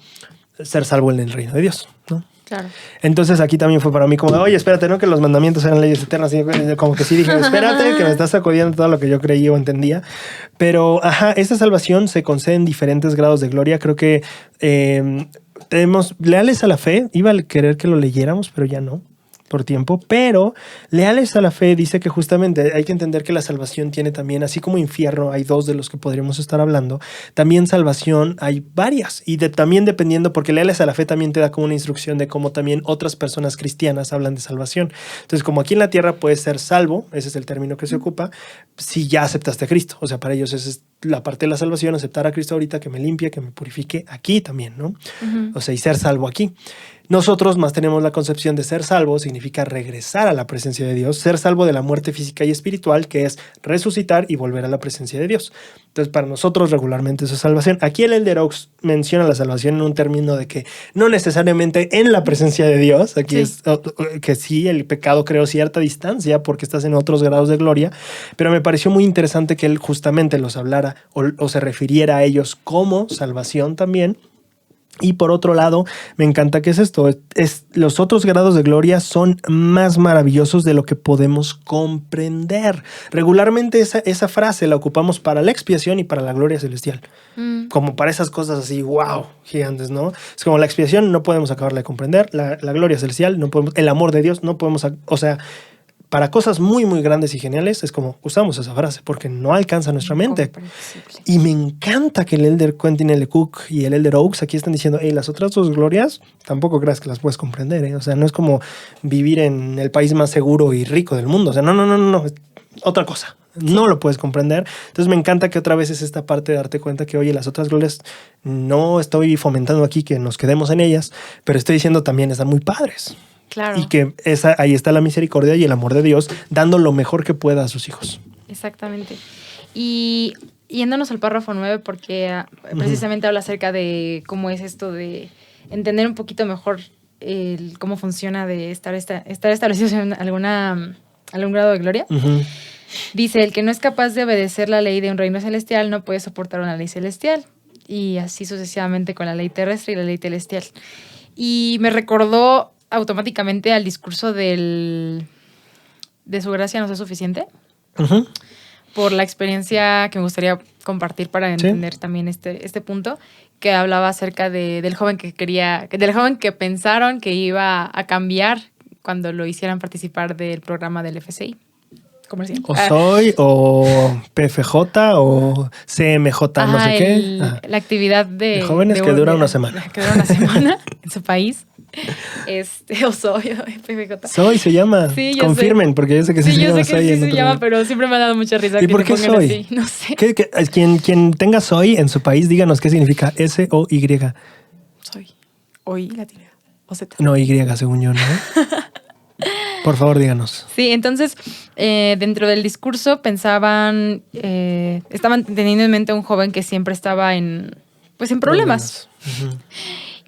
Speaker 2: ser salvo en el reino de Dios, ¿no?
Speaker 1: Claro.
Speaker 2: Entonces aquí también fue para mí como, oye, espérate, ¿no? Que los mandamientos eran leyes eternas. Y como que sí dije, espérate, que me estás sacudiendo todo lo que yo creí o entendía. Pero, esta salvación se concede en diferentes grados de gloria. Creo que tenemos leales a la fe. Iba a querer que lo leyéramos, pero ya no, por tiempo. Pero leales a la fe dice que justamente hay que entender que la salvación tiene también, así como infierno hay dos de los que podríamos estar hablando, también salvación hay varias y también dependiendo, porque leales a la fe también te da como una instrucción de cómo también otras personas cristianas hablan de salvación. Entonces, como aquí en la tierra puedes ser salvo, ese es el término que se ocupa, si ya aceptaste a Cristo. O sea, para ellos esa es la parte de la salvación, aceptar a Cristo ahorita, que me limpie, que me purifique aquí también, ¿no? O sea, y ser salvo aquí. Nosotros más tenemos la concepción de ser salvo, significa regresar a la presencia de Dios, ser salvo de la muerte física y espiritual, que es resucitar y volver a la presencia de Dios. Entonces, para nosotros regularmente eso es salvación. Aquí el Elder Oaks menciona la salvación en un término de que no necesariamente en la presencia de Dios, aquí es que sí, el pecado creó cierta distancia porque estás en otros grados de gloria, pero me pareció muy interesante que él justamente los hablara o se refiriera a ellos como salvación también. Y por otro lado, me encanta que es esto, los otros grados de gloria son más maravillosos de lo que podemos comprender. Regularmente esa frase la ocupamos para la expiación y para la gloria celestial. Como para esas cosas así, wow, gigantes, ¿no? Es como la expiación no podemos acabarla de comprender, la gloria celestial no podemos, el amor de Dios no podemos, o sea, para cosas muy, muy grandes y geniales es como usamos esa frase porque no alcanza nuestra mente. Y me encanta que el Elder Quentin L. Cook y el Elder Oaks aquí están diciendo, las otras dos glorias tampoco creas que las puedes comprender, ¿eh? O sea, no es como vivir en el país más seguro y rico del mundo. O sea, no, es otra cosa. no lo puedes comprender. Entonces me encanta que otra vez es esta parte de darte cuenta que, oye, las otras glorias no estoy fomentando aquí que nos quedemos en ellas, pero estoy diciendo también están muy padres.
Speaker 1: Claro.
Speaker 2: Y que ahí está la misericordia y el amor de Dios dando lo mejor que pueda a sus hijos.
Speaker 1: Exactamente. Y yéndonos al párrafo 9, porque precisamente habla acerca de cómo es esto de entender un poquito mejor cómo funciona de estar establecidos en algún grado de gloria. Dice, el que no es capaz de obedecer la ley de un reino celestial no puede soportar una ley celestial. Y así sucesivamente con la ley terrestre y la ley celestial. Y me recordó automáticamente al discurso de su gracia no es suficiente. Por la experiencia que me gustaría compartir para entender también este punto, que hablaba acerca del joven del joven que pensaron que iba a cambiar cuando lo hicieran participar del programa del FCI comercial.
Speaker 2: O SOY, o PFJ, o CMJ, no sé qué.
Speaker 1: La actividad de
Speaker 2: jóvenes que dura una semana.
Speaker 1: Que dura una semana en su país. O SOY, o PFJ.
Speaker 2: SOY se llama.
Speaker 1: Sí,
Speaker 2: confirmen, porque yo sé que sí se llama SOY.
Speaker 1: Sí, se llama, pero siempre me ha dado mucha risa.
Speaker 2: ¿Y por qué SOY?
Speaker 1: No sé.
Speaker 2: Quien tenga SOY en su país, díganos qué significa SOY.
Speaker 1: SOY. ¿OY latina? ¿O Z?
Speaker 2: No, Y, según yo, ¿no? Por favor, díganos.
Speaker 1: Sí, entonces, dentro del discurso estaban teniendo en mente a un joven que siempre estaba en problemas.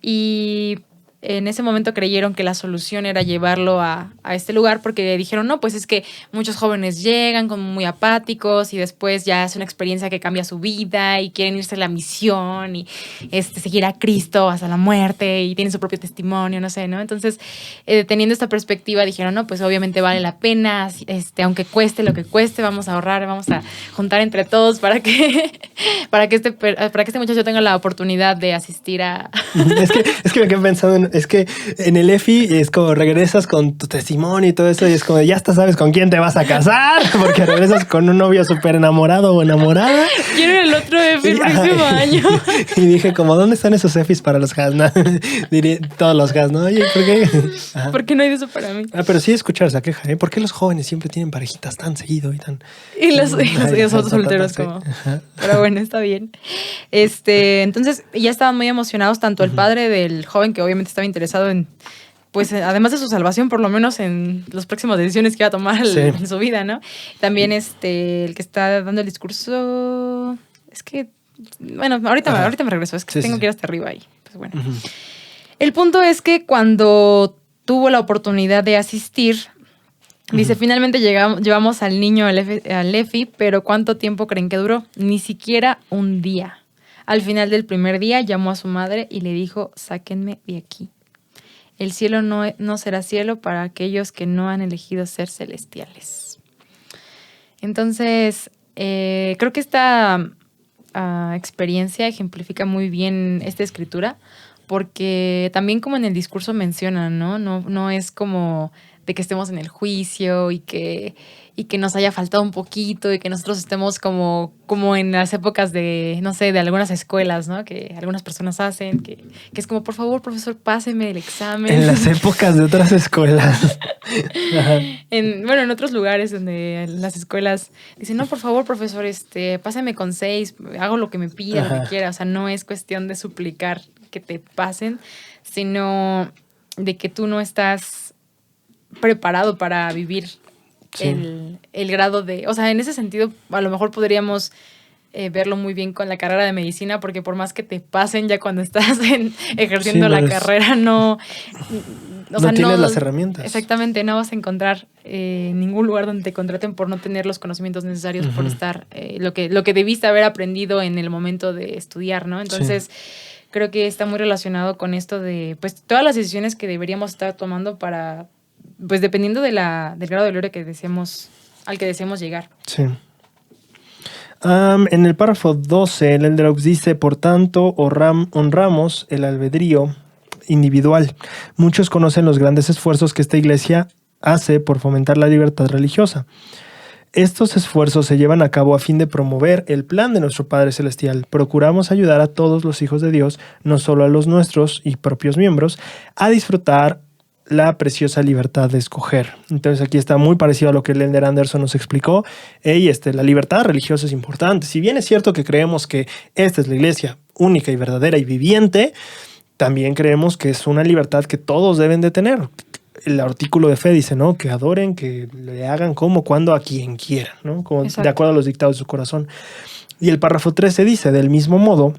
Speaker 1: Y en ese momento creyeron que la solución era llevarlo a este lugar porque dijeron, no, pues es que muchos jóvenes llegan como muy apáticos y después ya es una experiencia que cambia su vida y quieren irse a la misión y seguir a Cristo hasta la muerte y tienen su propio testimonio, no sé, ¿no? Entonces, teniendo esta perspectiva, dijeron, no, pues obviamente vale la pena, aunque cueste lo que cueste, vamos a ahorrar, vamos a juntar entre todos para que este muchacho tenga la oportunidad de asistir a...
Speaker 2: Es que me quedé pensando es que en el EFI es como regresas con tu testimonio y todo eso y es como ya hasta sabes con quién te vas a casar porque regresas con un novio súper enamorado o enamorada.
Speaker 1: Quiero el otro EFI el próximo año.
Speaker 2: Y dije como, ¿dónde están esos EFIs para los gas? ¿No? Diría todos los gas, ¿no? Oye, ¿por qué? Ajá.
Speaker 1: ¿Por qué no hay de eso para mí?
Speaker 2: Pero sí escuchar esa queja, ¿eh? ¿Por qué los jóvenes siempre tienen parejitas tan seguido y tan...
Speaker 1: Y los otros solteros como... Ajá. Pero bueno, está bien. Entonces ya estaban muy emocionados tanto el padre del joven que obviamente estaba interesado en, pues además de su salvación, por lo menos en las próximas decisiones que iba a tomar en su vida, ¿no? También el que está dando el discurso, es que, bueno, ahorita me regreso, es que tengo que ir hasta arriba ahí. Pues bueno. El punto es que cuando tuvo la oportunidad de asistir, dice, finalmente llevamos al niño al EFI, pero ¿cuánto tiempo creen que duró? Ni siquiera un día. Al final del primer día llamó a su madre y le dijo, sáquenme de aquí. El cielo no será cielo para aquellos que no han elegido ser celestiales. Entonces, creo que esta experiencia ejemplifica muy bien esta escritura, porque también como en el discurso mencionan, ¿no? No es como de que estemos en el juicio y que nos haya faltado un poquito y que nosotros estemos como en las épocas de, no sé, de algunas escuelas, ¿no? Que algunas personas hacen, que es como, por favor, profesor, páseme el examen.
Speaker 2: En las épocas de otras escuelas.
Speaker 1: En otros lugares donde las escuelas dicen, no, por favor, profesor, páseme con 6, hago lo que me pida, lo que quiera. O sea, no es cuestión de suplicar que te pasen, sino de que tú no estás preparado para vivir el grado de... O sea, en ese sentido, a lo mejor podríamos verlo muy bien con la carrera de medicina, porque por más que te pasen ya cuando estás ejerciendo la carrera, no
Speaker 2: tienes las herramientas.
Speaker 1: Exactamente, no vas a encontrar ningún lugar donde te contraten por no tener los conocimientos necesarios, por estar lo que debiste haber aprendido en el momento de estudiar, ¿no? Entonces... Creo que está muy relacionado con esto de, pues, todas las decisiones que deberíamos estar tomando para, pues, dependiendo del grado de gloria al que deseemos llegar.
Speaker 2: Sí. En el párrafo 12, el Elder Oaks dice, por tanto, honramos el albedrío individual. Muchos conocen los grandes esfuerzos que esta iglesia hace por fomentar la libertad religiosa. Estos esfuerzos se llevan a cabo a fin de promover el plan de nuestro Padre Celestial. Procuramos ayudar a todos los hijos de Dios, no solo a los nuestros y propios miembros, a disfrutar la preciosa libertad de escoger. Entonces aquí está muy parecido a lo que el elder Anderson nos explicó. La libertad religiosa es importante. Si bien es cierto que creemos que esta es la iglesia única y verdadera y viviente, también creemos que es una libertad que todos deben de tener. El artículo de fe dice, ¿no? Que adoren, que le hagan como, cuando, a quien quieran, ¿no? Como de acuerdo a los dictados de su corazón. Y el párrafo 13 dice, del mismo modo,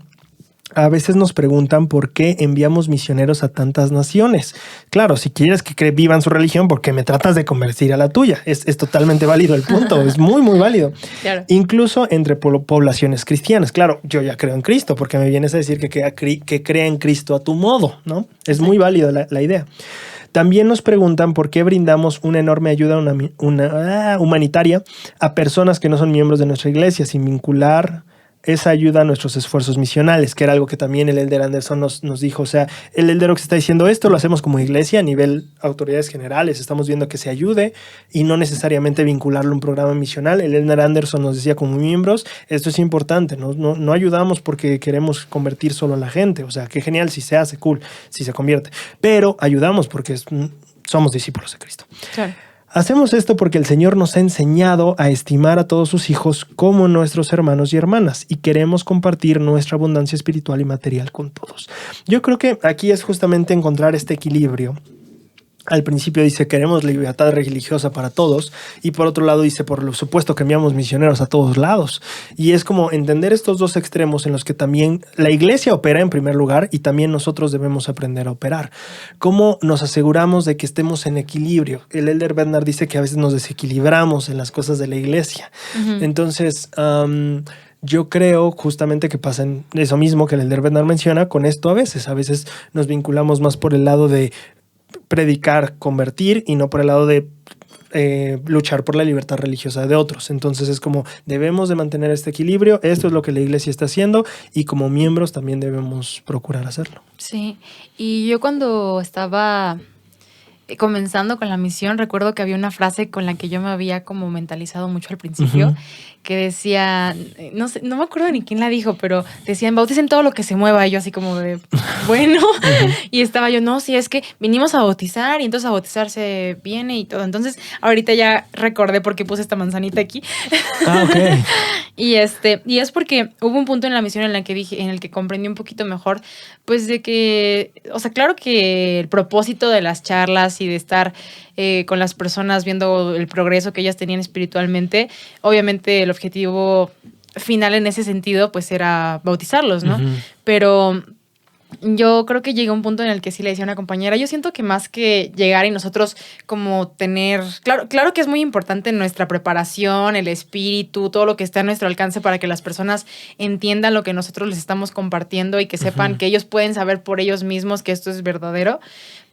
Speaker 2: a veces nos preguntan por qué enviamos misioneros a tantas naciones. Claro, si quieres que vivan su religión, ¿por qué me tratas de convertir a la tuya? Es totalmente válido el punto, es muy, muy válido. Claro. Incluso entre poblaciones cristianas. Claro, yo ya creo en Cristo, porque me vienes a decir que crea en Cristo a tu modo, ¿no? Es muy válida la idea. También nos preguntan por qué brindamos una enorme ayuda humanitaria a personas que no son miembros de nuestra iglesia, sin vincular esa ayuda a nuestros esfuerzos misionales, que era algo que también el elder Anderson nos dijo. O sea, el elder que está diciendo esto lo hacemos como iglesia a nivel autoridades generales. Estamos viendo que se ayude y no necesariamente vincularlo a un programa misional. El elder Anderson nos decía como miembros, esto es importante, no ayudamos porque queremos convertir solo a la gente. O sea, qué genial si se hace, cool, si se convierte. Pero ayudamos porque somos discípulos de Cristo. Claro. Hacemos esto porque el Señor nos ha enseñado a estimar a todos sus hijos como nuestros hermanos y hermanas y queremos compartir nuestra abundancia espiritual y material con todos. Yo creo que aquí es justamente encontrar este equilibrio. Al principio dice, queremos libertad religiosa para todos. Y por otro lado dice, por supuesto que enviamos misioneros a todos lados. Y es como entender estos dos extremos en los que también la iglesia opera en primer lugar y también nosotros debemos aprender a operar. ¿Cómo nos aseguramos de que estemos en equilibrio? El elder Bernard dice que a veces nos desequilibramos en las cosas de la iglesia. Uh-huh. Entonces, yo creo justamente que pasa en eso mismo que el elder Bernard menciona con esto a veces. A veces nos vinculamos más por el lado de predicar, convertir y no por el lado de luchar por la libertad religiosa de otros. Entonces es como debemos de mantener este equilibrio. Esto es lo que la iglesia está haciendo y como miembros también debemos procurar hacerlo.
Speaker 1: Sí, y yo cuando estaba comenzando con la misión, recuerdo que había una frase con la que yo me había como mentalizado mucho al principio, uh-huh, que decía, no sé, no me acuerdo ni quién la dijo, pero decían, bauticen todo lo que se mueva, y yo así como de, bueno, uh-huh, y estaba yo, no, sí, es que vinimos a bautizar, y entonces a bautizarse viene y todo. Entonces, ahorita ya recordé por qué puse esta manzanita aquí.
Speaker 2: Ah, ok.
Speaker 1: Y es porque hubo un punto en la misión en el que comprendí un poquito mejor, pues de que, o sea, claro que el propósito de las charlas y de estar con las personas viendo el progreso que ellas tenían espiritualmente, obviamente el objetivo final en ese sentido, pues era bautizarlos, ¿no? Uh-huh. Pero yo creo que llegó un punto en el que sí le decía a una compañera, yo siento que más que llegar y nosotros como tener, claro que es muy importante nuestra preparación, el espíritu, todo lo que está a nuestro alcance para que las personas entiendan lo que nosotros les estamos compartiendo y que sepan, uh-huh, que ellos pueden saber por ellos mismos que esto es verdadero,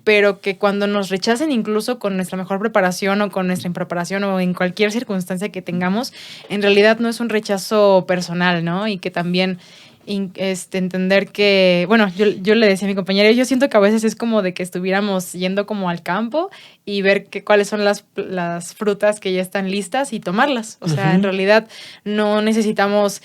Speaker 1: pero que cuando nos rechacen incluso con nuestra mejor preparación o con nuestra impreparación o en cualquier circunstancia que tengamos, en realidad no es un rechazo personal, ¿no? Y que también entender que, bueno, yo le decía a mi compañera, yo siento que a veces es como de que estuviéramos yendo como al campo y ver cuáles son las frutas que ya están listas y tomarlas. O sea, uh-huh, en realidad no necesitamos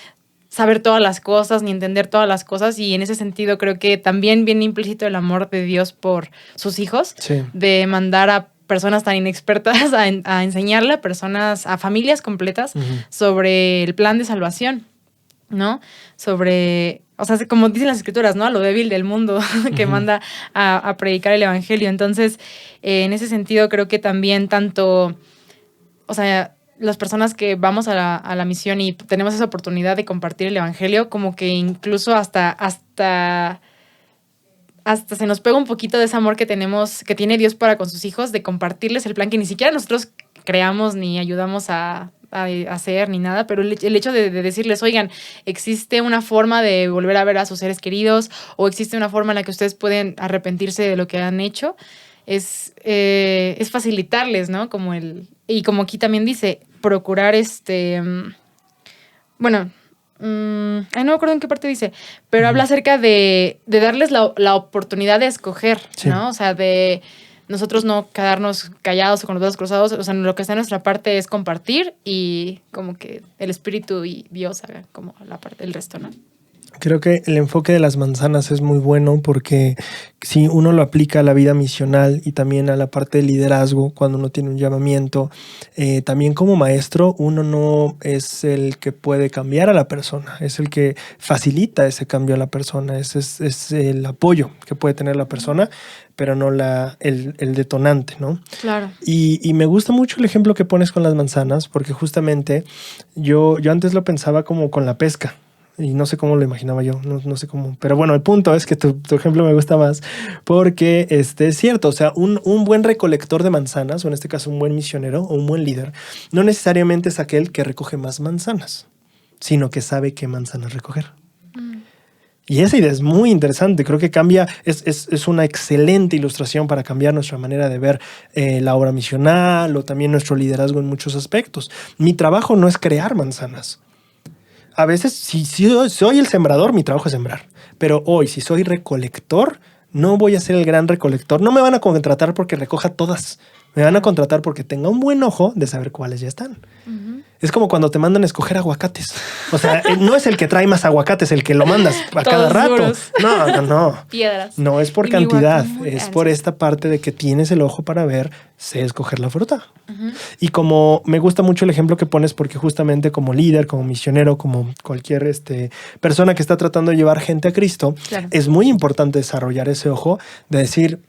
Speaker 1: saber todas las cosas ni entender todas las cosas, y en ese sentido creo que también viene implícito el amor de Dios por sus hijos, sí, de mandar a personas tan inexpertas a enseñarle a familias completas, uh-huh, sobre el plan de salvación, ¿no? Sobre, o sea, como dicen las escrituras, ¿no? A lo débil del mundo que, uh-huh, manda a predicar el evangelio. Entonces, en ese sentido creo que también tanto, o sea, las personas que vamos a la misión y tenemos esa oportunidad de compartir el evangelio, como que incluso hasta se nos pega un poquito de ese amor que tiene Dios para con sus hijos, de compartirles el plan que ni siquiera nosotros creamos ni ayudamos a hacer ni nada, pero el hecho de decirles, oigan, existe una forma de volver a ver a sus seres queridos, o existe una forma en la que ustedes pueden arrepentirse de lo que han hecho, es facilitarles, ¿no? Y como aquí también dice, procurar bueno, no me acuerdo en qué parte dice, pero, uh-huh, habla acerca de darles la oportunidad de escoger, sí, ¿no? O sea, de nosotros no quedarnos callados o con los brazos cruzados. O sea, lo que está en nuestra parte es compartir y como que el Espíritu y Dios hagan como la parte del resto, ¿no?
Speaker 2: Creo que el enfoque de las manzanas es muy bueno porque si uno lo aplica a la vida misional y también a la parte de liderazgo, cuando uno tiene un llamamiento, también como maestro, uno no es el que puede cambiar a la persona, es el que facilita ese cambio a la persona, es el apoyo que puede tener la persona, pero no el detonante, ¿no?
Speaker 1: Claro.
Speaker 2: Y me gusta mucho el ejemplo que pones con las manzanas, porque justamente yo antes lo pensaba como con la pesca. Y no sé cómo lo imaginaba yo, no sé cómo. Pero bueno, el punto es que tu ejemplo me gusta más porque es cierto. O sea, un buen recolector de manzanas, o en este caso un buen misionero o un buen líder, no necesariamente es aquel que recoge más manzanas, sino que sabe qué manzanas recoger. Y esa idea es muy interesante. Creo que cambia, es una excelente ilustración para cambiar nuestra manera de ver la obra misional o también nuestro liderazgo en muchos aspectos. Mi trabajo no es crear manzanas. A veces, si soy el sembrador, mi trabajo es sembrar. Pero hoy, si soy recolector, no voy a ser el gran recolector. No me van a contratar porque recoja todas. Me van a contratar porque tenga un buen ojo de saber cuáles ya están. Es como cuando te mandan a escoger aguacates. O sea, no es el que trae más aguacates, el que lo mandas a cada rato.
Speaker 1: Duros.
Speaker 2: No.
Speaker 1: Piedras.
Speaker 2: No es por cantidad, es por esta parte de que tienes el ojo para ver, sé escoger la fruta. Y como me gusta mucho el ejemplo que pones, porque justamente como líder, como misionero, como cualquier persona que está tratando de llevar gente a Cristo,
Speaker 1: claro,
Speaker 2: es muy importante desarrollar ese ojo de decir,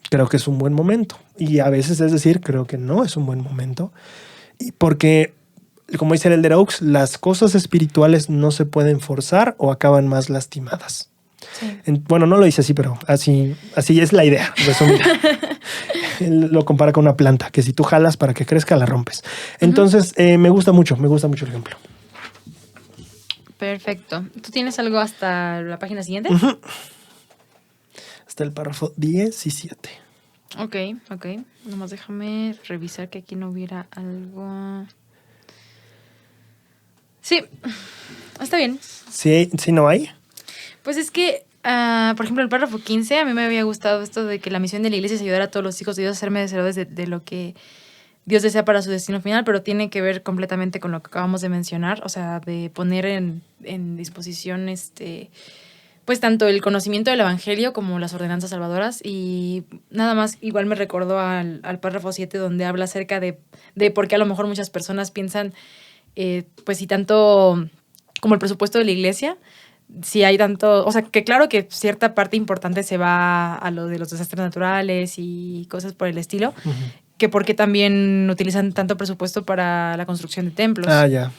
Speaker 2: creo que es un buen momento. Y a veces es decir, creo que no es un buen momento. Y porque, como dice el Elder Oaks, las cosas espirituales no se pueden forzar o acaban más lastimadas.
Speaker 1: Sí.
Speaker 2: Bueno, no lo dice así, pero así es la idea, resumida. Él lo compara con una planta, que si tú jalas para que crezca, la rompes. Entonces, me gusta mucho el ejemplo.
Speaker 1: Perfecto. ¿Tú tienes algo hasta la página siguiente?
Speaker 2: Hasta el párrafo 17.
Speaker 1: Ok. Nomás déjame revisar que aquí no hubiera algo. Sí, está bien.
Speaker 2: ¿Sí no hay?
Speaker 1: Pues es que, por ejemplo, el párrafo 15, a mí me había gustado esto de que la misión de la iglesia es ayudar a todos los hijos de Dios a ser merecedores de lo que Dios desea para su destino final, pero tiene que ver completamente con lo que acabamos de mencionar, o sea, de poner en disposición pues tanto el conocimiento del evangelio como las ordenanzas salvadoras. Y nada más, igual me recordó al párrafo 7 donde habla acerca de por qué a lo mejor muchas personas piensan, pues si tanto como el presupuesto de la iglesia, si hay tanto, o sea, que claro que cierta parte importante se va a lo de los desastres naturales y cosas por el estilo, que porque también utilizan tanto presupuesto para la construcción de templos.
Speaker 2: Ya.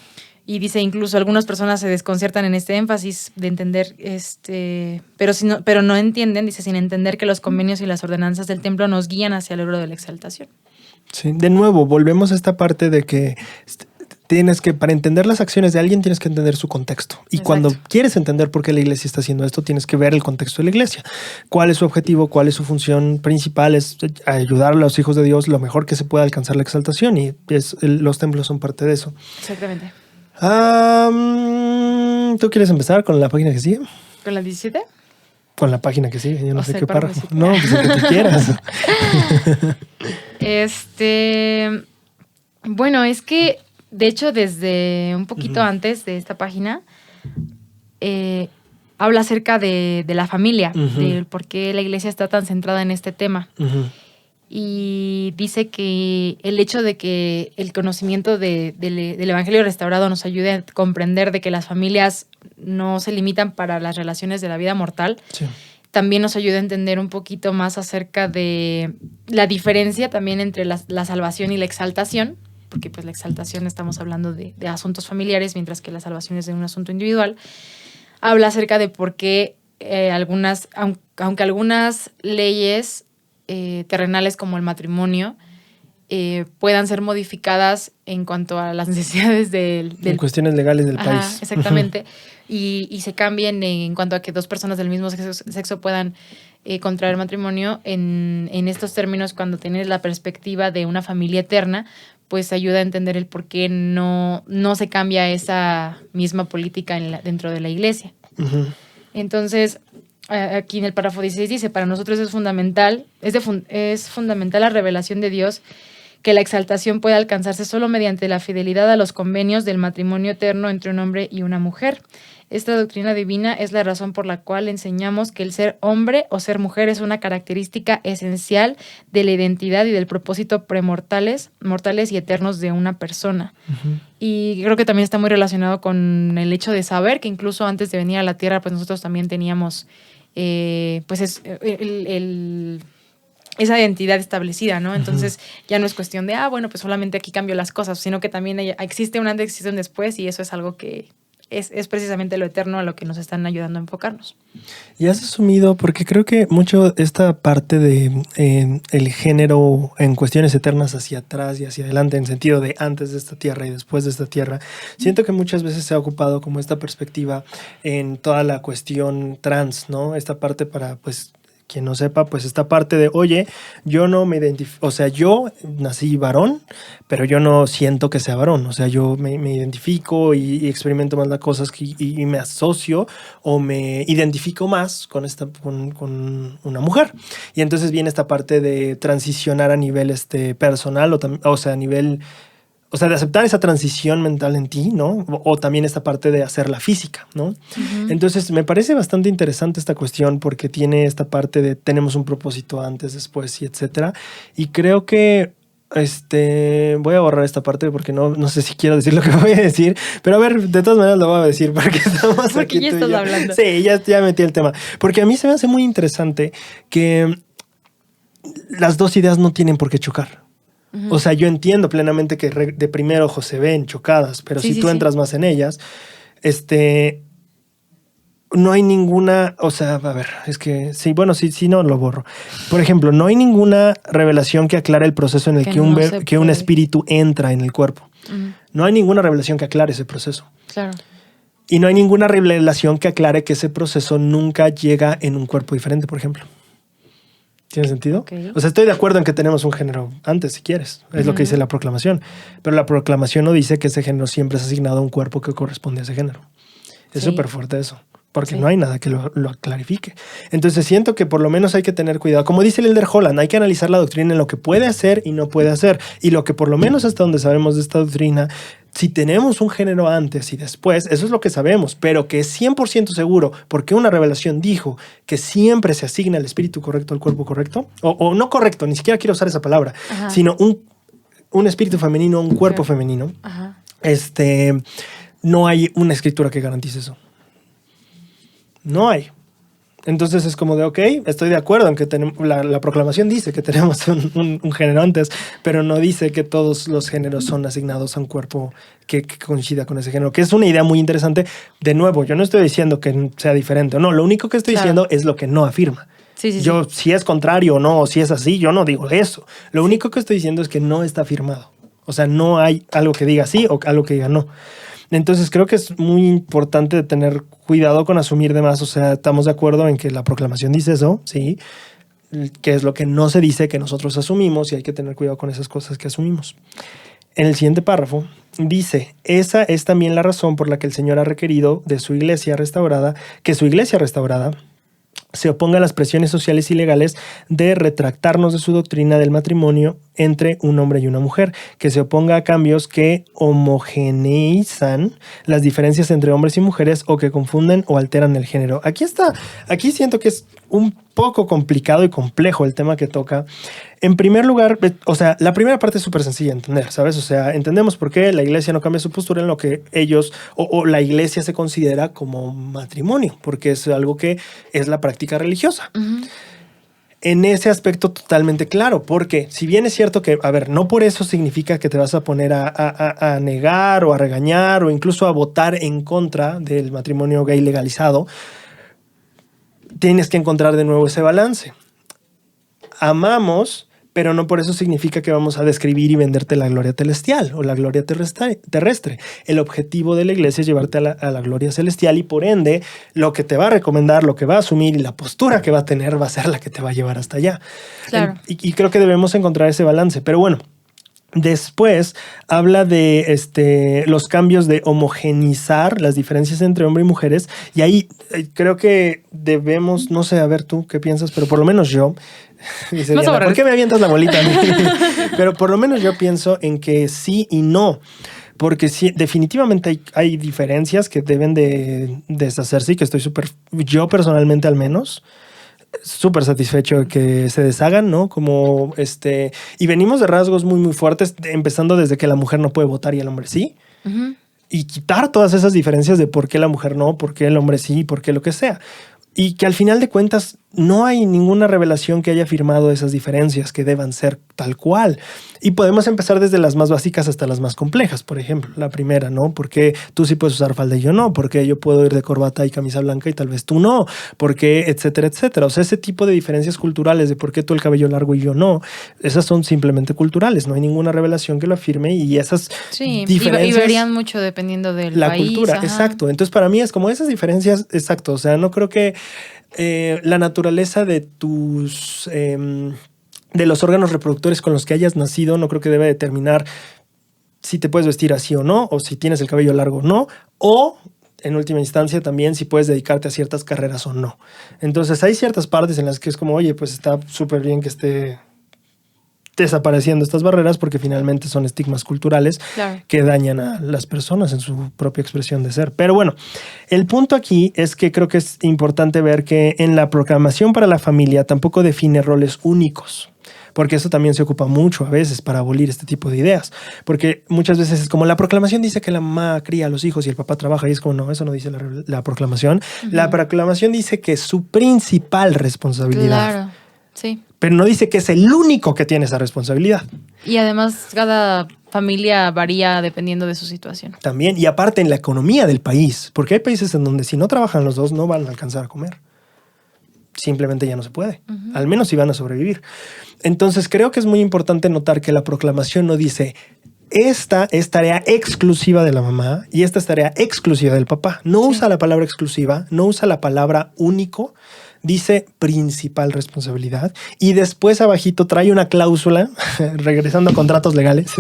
Speaker 1: Y dice, incluso algunas personas se desconciertan en este énfasis de entender, pero no entienden, dice, sin entender que los convenios y las ordenanzas del templo nos guían hacia el logro de la exaltación.
Speaker 2: Sí, de nuevo, volvemos a esta parte de que para entender las acciones de alguien, tienes que entender su contexto. Y
Speaker 1: Exacto.
Speaker 2: Cuando quieres entender por qué la iglesia está haciendo esto, tienes que ver el contexto de la iglesia. ¿Cuál es su objetivo? ¿Cuál es su función principal? Es ayudar a los hijos de Dios lo mejor que se pueda alcanzar la exaltación. Y los templos son parte de eso.
Speaker 1: Exactamente.
Speaker 2: ¿Tú quieres empezar con la página que sigue?
Speaker 1: ¿Con la 17?
Speaker 2: Con la página que sigue. Yo no sé qué párrafo.
Speaker 1: 17.
Speaker 2: No, pues el que tú quieras.
Speaker 1: Bueno, es que de hecho, desde un poquito antes de esta página, habla acerca de la familia, de por qué la iglesia está tan centrada en este tema. Y dice que el hecho de que el conocimiento del Evangelio restaurado nos ayude a comprender de que las familias no se limitan para las relaciones de la vida mortal,
Speaker 2: Sí.
Speaker 1: También nos ayuda a entender un poquito más acerca de la diferencia también entre la salvación y la exaltación, porque pues la exaltación estamos hablando de asuntos familiares, mientras que la salvación es de un asunto individual. Habla acerca de por qué aunque algunas leyes terrenales como el matrimonio puedan ser modificadas en cuanto a las necesidades en
Speaker 2: cuestiones legales del país.
Speaker 1: Exactamente. Y se cambien en cuanto a que dos personas del mismo sexo puedan contraer matrimonio en estos términos, cuando tienes la perspectiva de una familia eterna, pues ayuda a entender el por qué no se cambia esa misma política dentro de la iglesia. Entonces, aquí en el párrafo 16 dice, para nosotros es fundamental la revelación de Dios, que la exaltación puede alcanzarse solo mediante la fidelidad a los convenios del matrimonio eterno entre un hombre y una mujer. Esta doctrina divina es la razón por la cual enseñamos que el ser hombre o ser mujer es una característica esencial de la identidad y del propósito mortales y eternos de una persona.
Speaker 2: Uh-huh.
Speaker 1: Y creo que también está muy relacionado con el hecho de saber que incluso antes de venir a la Tierra, pues nosotros también teníamos esa identidad establecida, ¿no? Entonces ya no es cuestión de, bueno, pues solamente aquí cambio las cosas, sino que también existe un antes, existe un después, y eso es algo que es precisamente lo eterno a lo que nos están ayudando a enfocarnos.
Speaker 2: Y has asumido, porque creo que mucho esta parte de el género en cuestiones eternas hacia atrás y hacia adelante, en sentido de antes de esta tierra y después de esta tierra, siento que muchas veces se ha ocupado como esta perspectiva en toda la cuestión trans, ¿no? Esta parte para, pues, quien no sepa, pues esta parte de, oye, yo no me identifico, o sea, yo nací varón, pero yo no siento que sea varón, o sea, yo me identifico y experimento más las cosas y me asocio o me identifico más con una mujer. Y entonces viene esta parte de transicionar a nivel personal, o sea, a nivel... O sea, de aceptar esa transición mental en ti, ¿no? O también esta parte de hacerla física, ¿no? Uh-huh. Entonces, me parece bastante interesante esta cuestión porque tiene esta parte de tenemos un propósito antes, después y etcétera. Y creo que voy a borrar esta parte porque no sé si quiero decir lo que voy a decir, pero a ver, de todas maneras lo voy a decir porque estamos
Speaker 1: porque
Speaker 2: aquí
Speaker 1: ya estás hablando.
Speaker 2: Sí, ya metí el tema. Porque a mí se me hace muy interesante que las dos ideas no tienen por qué chocar. O sea, yo entiendo plenamente que de primer ojo se ven chocadas, pero si tú entras más en ellas, no hay ninguna, o sea, a ver, es que sí, bueno, sí, no lo borro. Por ejemplo, no hay ninguna revelación que aclare el proceso en el que un espíritu entra en el cuerpo. Uh-huh. No hay ninguna revelación que aclare ese proceso.
Speaker 1: Claro.
Speaker 2: Y no hay ninguna revelación que aclare que ese proceso nunca llega en un cuerpo diferente, por ejemplo. ¿Tiene sentido? Okay. O sea, estoy de acuerdo en que tenemos un género antes, si quieres. Es lo que dice la proclamación. Pero la proclamación no dice que ese género siempre es asignado a un cuerpo que corresponde a ese género. Es súper fuerte eso. Porque no hay nada que lo clarifique. Entonces siento que por lo menos hay que tener cuidado. Como dice el Elder Holland, hay que analizar la doctrina en lo que puede hacer y no puede hacer. Y lo que por lo menos hasta donde sabemos de esta doctrina, si tenemos un género antes y después, eso es lo que sabemos, pero que es 100% seguro, porque una revelación dijo que siempre se asigna el espíritu correcto al cuerpo correcto, o no correcto, ni siquiera quiero usar esa palabra, sino un espíritu femenino, un cuerpo femenino. Ajá. No hay una escritura que garantice eso. No hay. Entonces es como de, ok, estoy de acuerdo en que la proclamación dice que tenemos un género antes, pero no dice que todos los géneros son asignados a un cuerpo que coincida con ese género, que es una idea muy interesante. De nuevo, yo no estoy diciendo que sea diferente o no, lo único que estoy diciendo es lo que no afirma. Sí. Si es contrario o no, o si es así, yo no digo eso. Lo único que estoy diciendo es que no está afirmado. O sea, no hay algo que diga sí o algo que diga no. Entonces creo que es muy importante tener cuidado con asumir de más. O sea, estamos de acuerdo en que la proclamación dice eso, sí, que es lo que no se dice que nosotros asumimos y hay que tener cuidado con esas cosas que asumimos. En el siguiente párrafo dice, esa es también la razón por la que el Señor ha requerido de su iglesia restaurada, que su iglesia restaurada se oponga a las presiones sociales y legales de retractarnos de su doctrina del matrimonio entre un hombre y una mujer, que se oponga a cambios que homogeneizan las diferencias entre hombres y mujeres o que confunden o alteran el género. Aquí siento que es un poco complicado y complejo el tema que toca. En primer lugar, o sea, la primera parte es súper sencilla de entender, ¿sabes? O sea, entendemos por qué la iglesia no cambia su postura en lo que ellos o la iglesia se considera como matrimonio, porque es algo que es la práctica religiosa. Uh-huh. En ese aspecto totalmente claro, porque si bien es cierto que, a ver, no por eso significa que te vas a poner a negar o a regañar o incluso a votar en contra del matrimonio gay legalizado, tienes que encontrar de nuevo ese balance. Amamos, pero no por eso significa que vamos a describir y venderte la gloria celestial o la gloria terrestre. El objetivo de la iglesia es llevarte a la gloria celestial y por ende lo que te va a recomendar, lo que va a asumir y la postura que va a tener va a ser la que te va a llevar hasta allá. Claro. Y creo que debemos encontrar ese balance. Pero bueno, después habla de los cambios de homogenizar las diferencias entre hombres y mujeres y ahí creo que debemos, no sé, a ver tú qué piensas, pero por lo menos yo... Dice Diana, ¿por qué me avientas la bolita a mí? Pero por lo menos yo pienso en que sí y no. porque sí, definitivamente hay diferencias que deben de deshacerse y que estoy yo personalmente al menos, súper satisfecho de que se deshagan, ¿no? Como y venimos de rasgos muy, muy fuertes, empezando desde que la mujer no puede votar y el hombre sí.
Speaker 1: Ujú.
Speaker 2: Y quitar todas esas diferencias de por qué la mujer no, por qué el hombre sí, por qué lo que sea. Y que al final de cuentas no hay ninguna revelación que haya firmado esas diferencias que deban ser tal cual. Y podemos empezar desde las más básicas hasta las más complejas. Por ejemplo, la primera, ¿no? ¿Por qué tú sí puedes usar falda y yo no? ¿Por qué yo puedo ir de corbata y camisa blanca y tal vez tú no? ¿Por qué? Etcétera, etcétera. O sea, ese tipo de diferencias culturales de por qué tú el cabello largo y yo no, esas son simplemente culturales. No hay ninguna revelación que lo afirme y esas diferencias...
Speaker 1: Y varían mucho dependiendo del
Speaker 2: la
Speaker 1: país.
Speaker 2: Cultura,
Speaker 1: Ajá.
Speaker 2: exacto. Entonces, para mí es como esas diferencias, exacto. O sea, no creo que la naturaleza de tus... de los órganos reproductores con los que hayas nacido, no creo que debe determinar si te puedes vestir así o no, o si tienes el cabello largo o no, o en última instancia también si puedes dedicarte a ciertas carreras o no. Entonces hay ciertas partes en las que es como, oye, pues está súper bien que esté desapareciendo estas barreras porque finalmente son estigmas culturales que dañan a las personas en su propia expresión de ser. Pero bueno, el punto aquí es que creo que es importante ver que en la Proclamación para la Familia tampoco define roles únicos, porque eso también se ocupa mucho a veces para abolir este tipo de ideas, porque muchas veces es como la Proclamación dice que la mamá cría a los hijos y el papá trabaja y es como no, eso no dice la Proclamación. La Proclamación dice que es su principal responsabilidad.
Speaker 1: Claro, sí.
Speaker 2: Pero no dice que es el único que tiene esa responsabilidad.
Speaker 1: Y además cada familia varía dependiendo de su situación.
Speaker 2: También, y aparte en la economía del país, porque hay países en donde si no trabajan los dos no van a alcanzar a comer. Simplemente ya no se puede, al menos si van a sobrevivir. Entonces creo que es muy importante notar que la Proclamación no dice esta es tarea exclusiva de la mamá y esta es tarea exclusiva del papá. No usa la palabra exclusiva, no usa la palabra único, dice principal responsabilidad y después abajito trae una cláusula, regresando a contratos legales,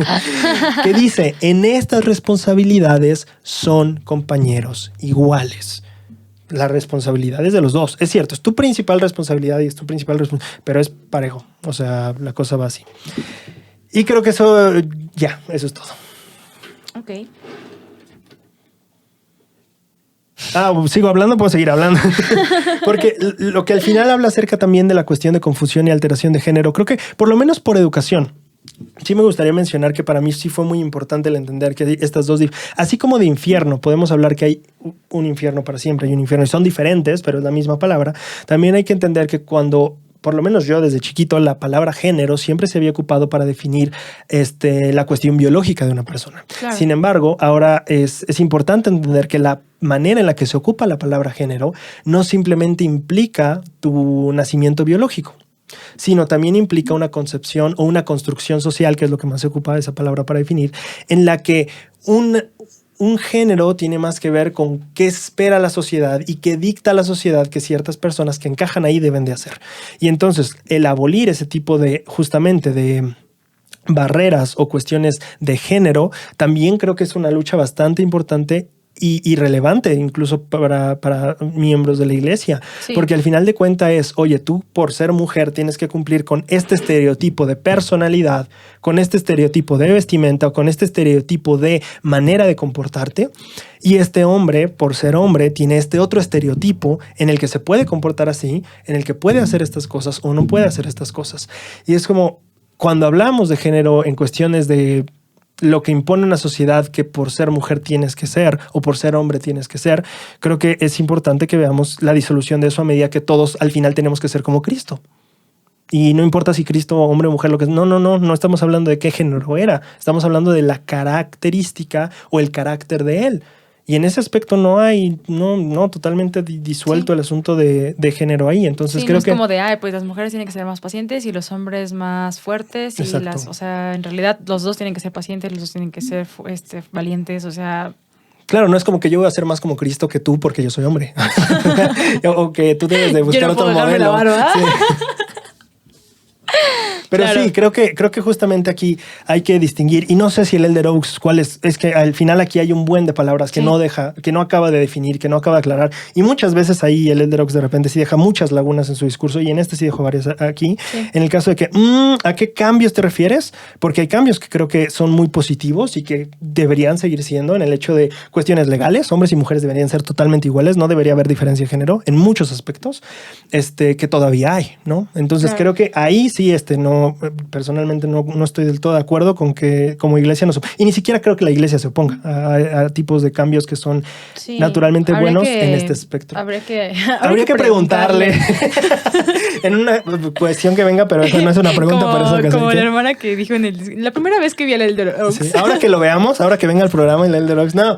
Speaker 2: que dice en estas responsabilidades son compañeros iguales. La responsabilidad es de los dos. Es cierto, es tu principal responsabilidad y es tu principal responsabilidad, pero es parejo. O sea, la cosa va así. Y creo que eso es todo.
Speaker 1: Ok.
Speaker 2: Sigo hablando, puedo seguir hablando. Porque lo que al final habla acerca también de la cuestión de confusión y alteración de género, creo que por lo menos por educación. Sí me gustaría mencionar que para mí sí fue muy importante el entender que hay estas dos, así como de infierno, podemos hablar que hay un infierno para siempre y un infierno, y son diferentes, pero es la misma palabra. También hay que entender que cuando, por lo menos yo desde chiquito, la palabra género siempre se había ocupado para definir la cuestión biológica de una persona. Claro. Sin embargo, ahora es importante entender que la manera en la que se ocupa la palabra género no simplemente implica tu nacimiento biológico, sino también implica una concepción o una construcción social, que es lo que más se ocupa de esa palabra para definir, en la que un género tiene más que ver con qué espera la sociedad y qué dicta la sociedad que ciertas personas que encajan ahí deben de hacer. Y entonces el abolir ese tipo de, justamente de barreras o cuestiones de género, también creo que es una lucha bastante importante y relevante incluso para miembros de la iglesia. Sí. Porque al final de cuentas es, oye, tú por ser mujer tienes que cumplir con este estereotipo de personalidad, con este estereotipo de vestimenta o con este estereotipo de manera de comportarte. Y este hombre, por ser hombre, tiene este otro estereotipo en el que se puede comportar así, en el que puede hacer estas cosas o no puede hacer estas cosas. Y es como cuando hablamos de género en cuestiones de lo que impone una sociedad que por ser mujer tienes que ser o por ser hombre tienes que ser, creo que es importante que veamos la disolución de eso a medida que todos al final tenemos que ser como Cristo. Y no importa si Cristo, hombre o mujer, lo que es. No estamos hablando de qué género era. Estamos hablando de la característica o el carácter de él. Y en ese aspecto no hay, totalmente disuelto el asunto de género ahí. Entonces creo que...
Speaker 1: es como de, pues las mujeres tienen que ser más pacientes y los hombres más fuertes.
Speaker 2: Exacto.
Speaker 1: O sea, en realidad los dos tienen que ser pacientes, los dos tienen que ser valientes, o sea...
Speaker 2: Claro, no es como que yo voy a ser más como Cristo que tú porque yo soy hombre. O que tú debes de buscar otro modelo.
Speaker 1: La barba. Sí.
Speaker 2: Pero
Speaker 1: Claro.
Speaker 2: sí, creo que justamente aquí hay que distinguir, y no sé si el Elder Oaks, cuál es que al final aquí hay un buen de palabras que
Speaker 1: Sí.
Speaker 2: no deja, que no acaba de definir, que no acaba de aclarar, y muchas veces ahí el Elder Oaks de repente sí deja muchas lagunas en su discurso, y en este sí dejó varias aquí,
Speaker 1: Sí.
Speaker 2: en el caso de que, ¿a qué cambios te refieres? Porque hay cambios que creo que son muy positivos y que deberían seguir siendo en el hecho de cuestiones legales, hombres y mujeres deberían ser totalmente iguales, no debería haber diferencia de género en muchos aspectos, que todavía hay, ¿no? Entonces
Speaker 1: Claro.
Speaker 2: creo que ahí sí, no, personalmente no estoy del todo de acuerdo con que como iglesia nos... Y ni siquiera creo que la iglesia se oponga a tipos de cambios que son
Speaker 1: Sí,
Speaker 2: naturalmente
Speaker 1: habría
Speaker 2: buenos
Speaker 1: que-
Speaker 2: en este espectro.
Speaker 1: Habría que
Speaker 2: preguntarle en una cuestión que venga, pero eso no es una pregunta para esa ocasión.
Speaker 1: Como
Speaker 2: ¿Qué?
Speaker 1: la hermana que dijo la primera vez que vi al Elder Oaks.
Speaker 2: Sí, ahora que lo veamos, ahora que venga el programa en el Elder Oaks, no,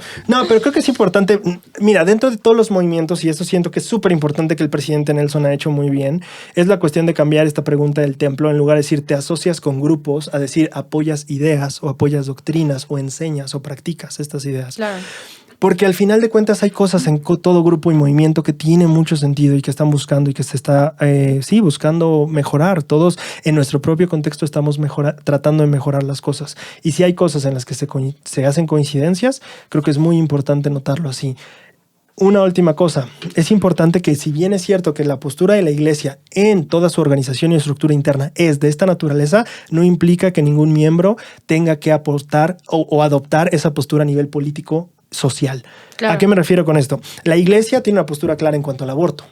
Speaker 2: pero creo que es importante. Mira, dentro de todos los movimientos, y eso siento que es súper importante que el presidente Nelson ha hecho muy bien, es la cuestión de cambiar esta pregunta del templo, en lugar de decir te asocias con grupos, a decir apoyas ideas o apoyas doctrinas o enseñas o practicas estas ideas.
Speaker 1: Claro.
Speaker 2: Porque al final de cuentas hay cosas en todo grupo y movimiento que tiene mucho sentido y que están buscando y que se está, buscando mejorar. Todos en nuestro propio contexto estamos tratando de mejorar las cosas. Y si hay cosas en las que se hacen coincidencias, creo que es muy importante notarlo así. Una última cosa, es importante que si bien es cierto que la postura de la iglesia en toda su organización y estructura interna es de esta naturaleza, no implica que ningún miembro tenga que aportar o adoptar esa postura a nivel político social.
Speaker 1: Claro.
Speaker 2: ¿A qué me refiero con esto? La iglesia tiene una postura clara en cuanto al aborto.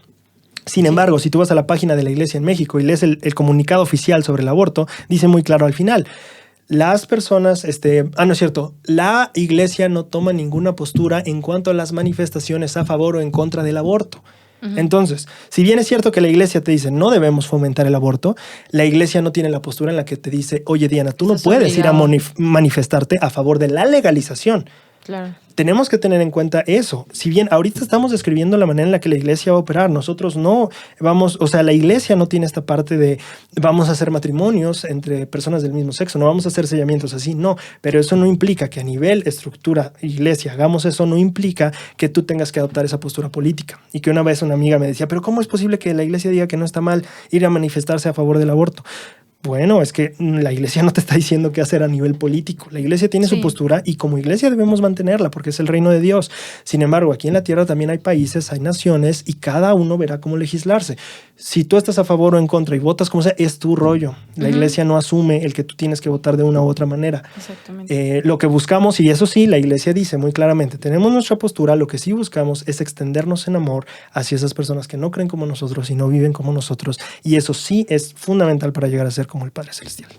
Speaker 2: Sin embargo, si tú vas a la página de la iglesia en México y lees el comunicado oficial sobre el aborto, dice muy claro al final, las personas, no es cierto, la iglesia no toma ninguna postura en cuanto a las manifestaciones a favor o en contra del aborto. Entonces, si bien es cierto que la iglesia te dice no debemos fomentar el aborto, la iglesia no tiene la postura en la que te dice, oye Diana, tú no
Speaker 1: Estás
Speaker 2: puedes ir a
Speaker 1: obligado.
Speaker 2: manifestarte a favor de la legalización.
Speaker 1: Claro.
Speaker 2: Tenemos que tener en cuenta eso. Si bien ahorita estamos describiendo la manera en la que la iglesia va a operar, nosotros no vamos, o sea, la iglesia no tiene esta parte de vamos a hacer matrimonios entre personas del mismo sexo, no vamos a hacer sellamientos así, no, pero eso no implica que a nivel estructura, iglesia, hagamos eso, no implica que tú tengas que adoptar esa postura política. Y que una vez una amiga me decía, pero ¿cómo es posible que la iglesia diga que no está mal ir a manifestarse a favor del aborto? Bueno, es que la iglesia no te está diciendo qué hacer a nivel político. La iglesia tiene su postura y como iglesia debemos mantenerla porque es el reino de Dios. Sin embargo, aquí en la tierra también hay países, hay naciones y cada uno verá cómo legislarse. Si tú estás a favor o en contra y votas como sea, es tu rollo. La iglesia no asume el que tú tienes que votar de una u otra manera.
Speaker 1: Exactamente.
Speaker 2: Lo que buscamos, y eso sí, la iglesia dice muy claramente, tenemos nuestra postura, lo que sí buscamos es extendernos en amor hacia esas personas que no creen como nosotros y no viven como nosotros. Y eso sí es fundamental para llegar a ser como el Padre Celestial.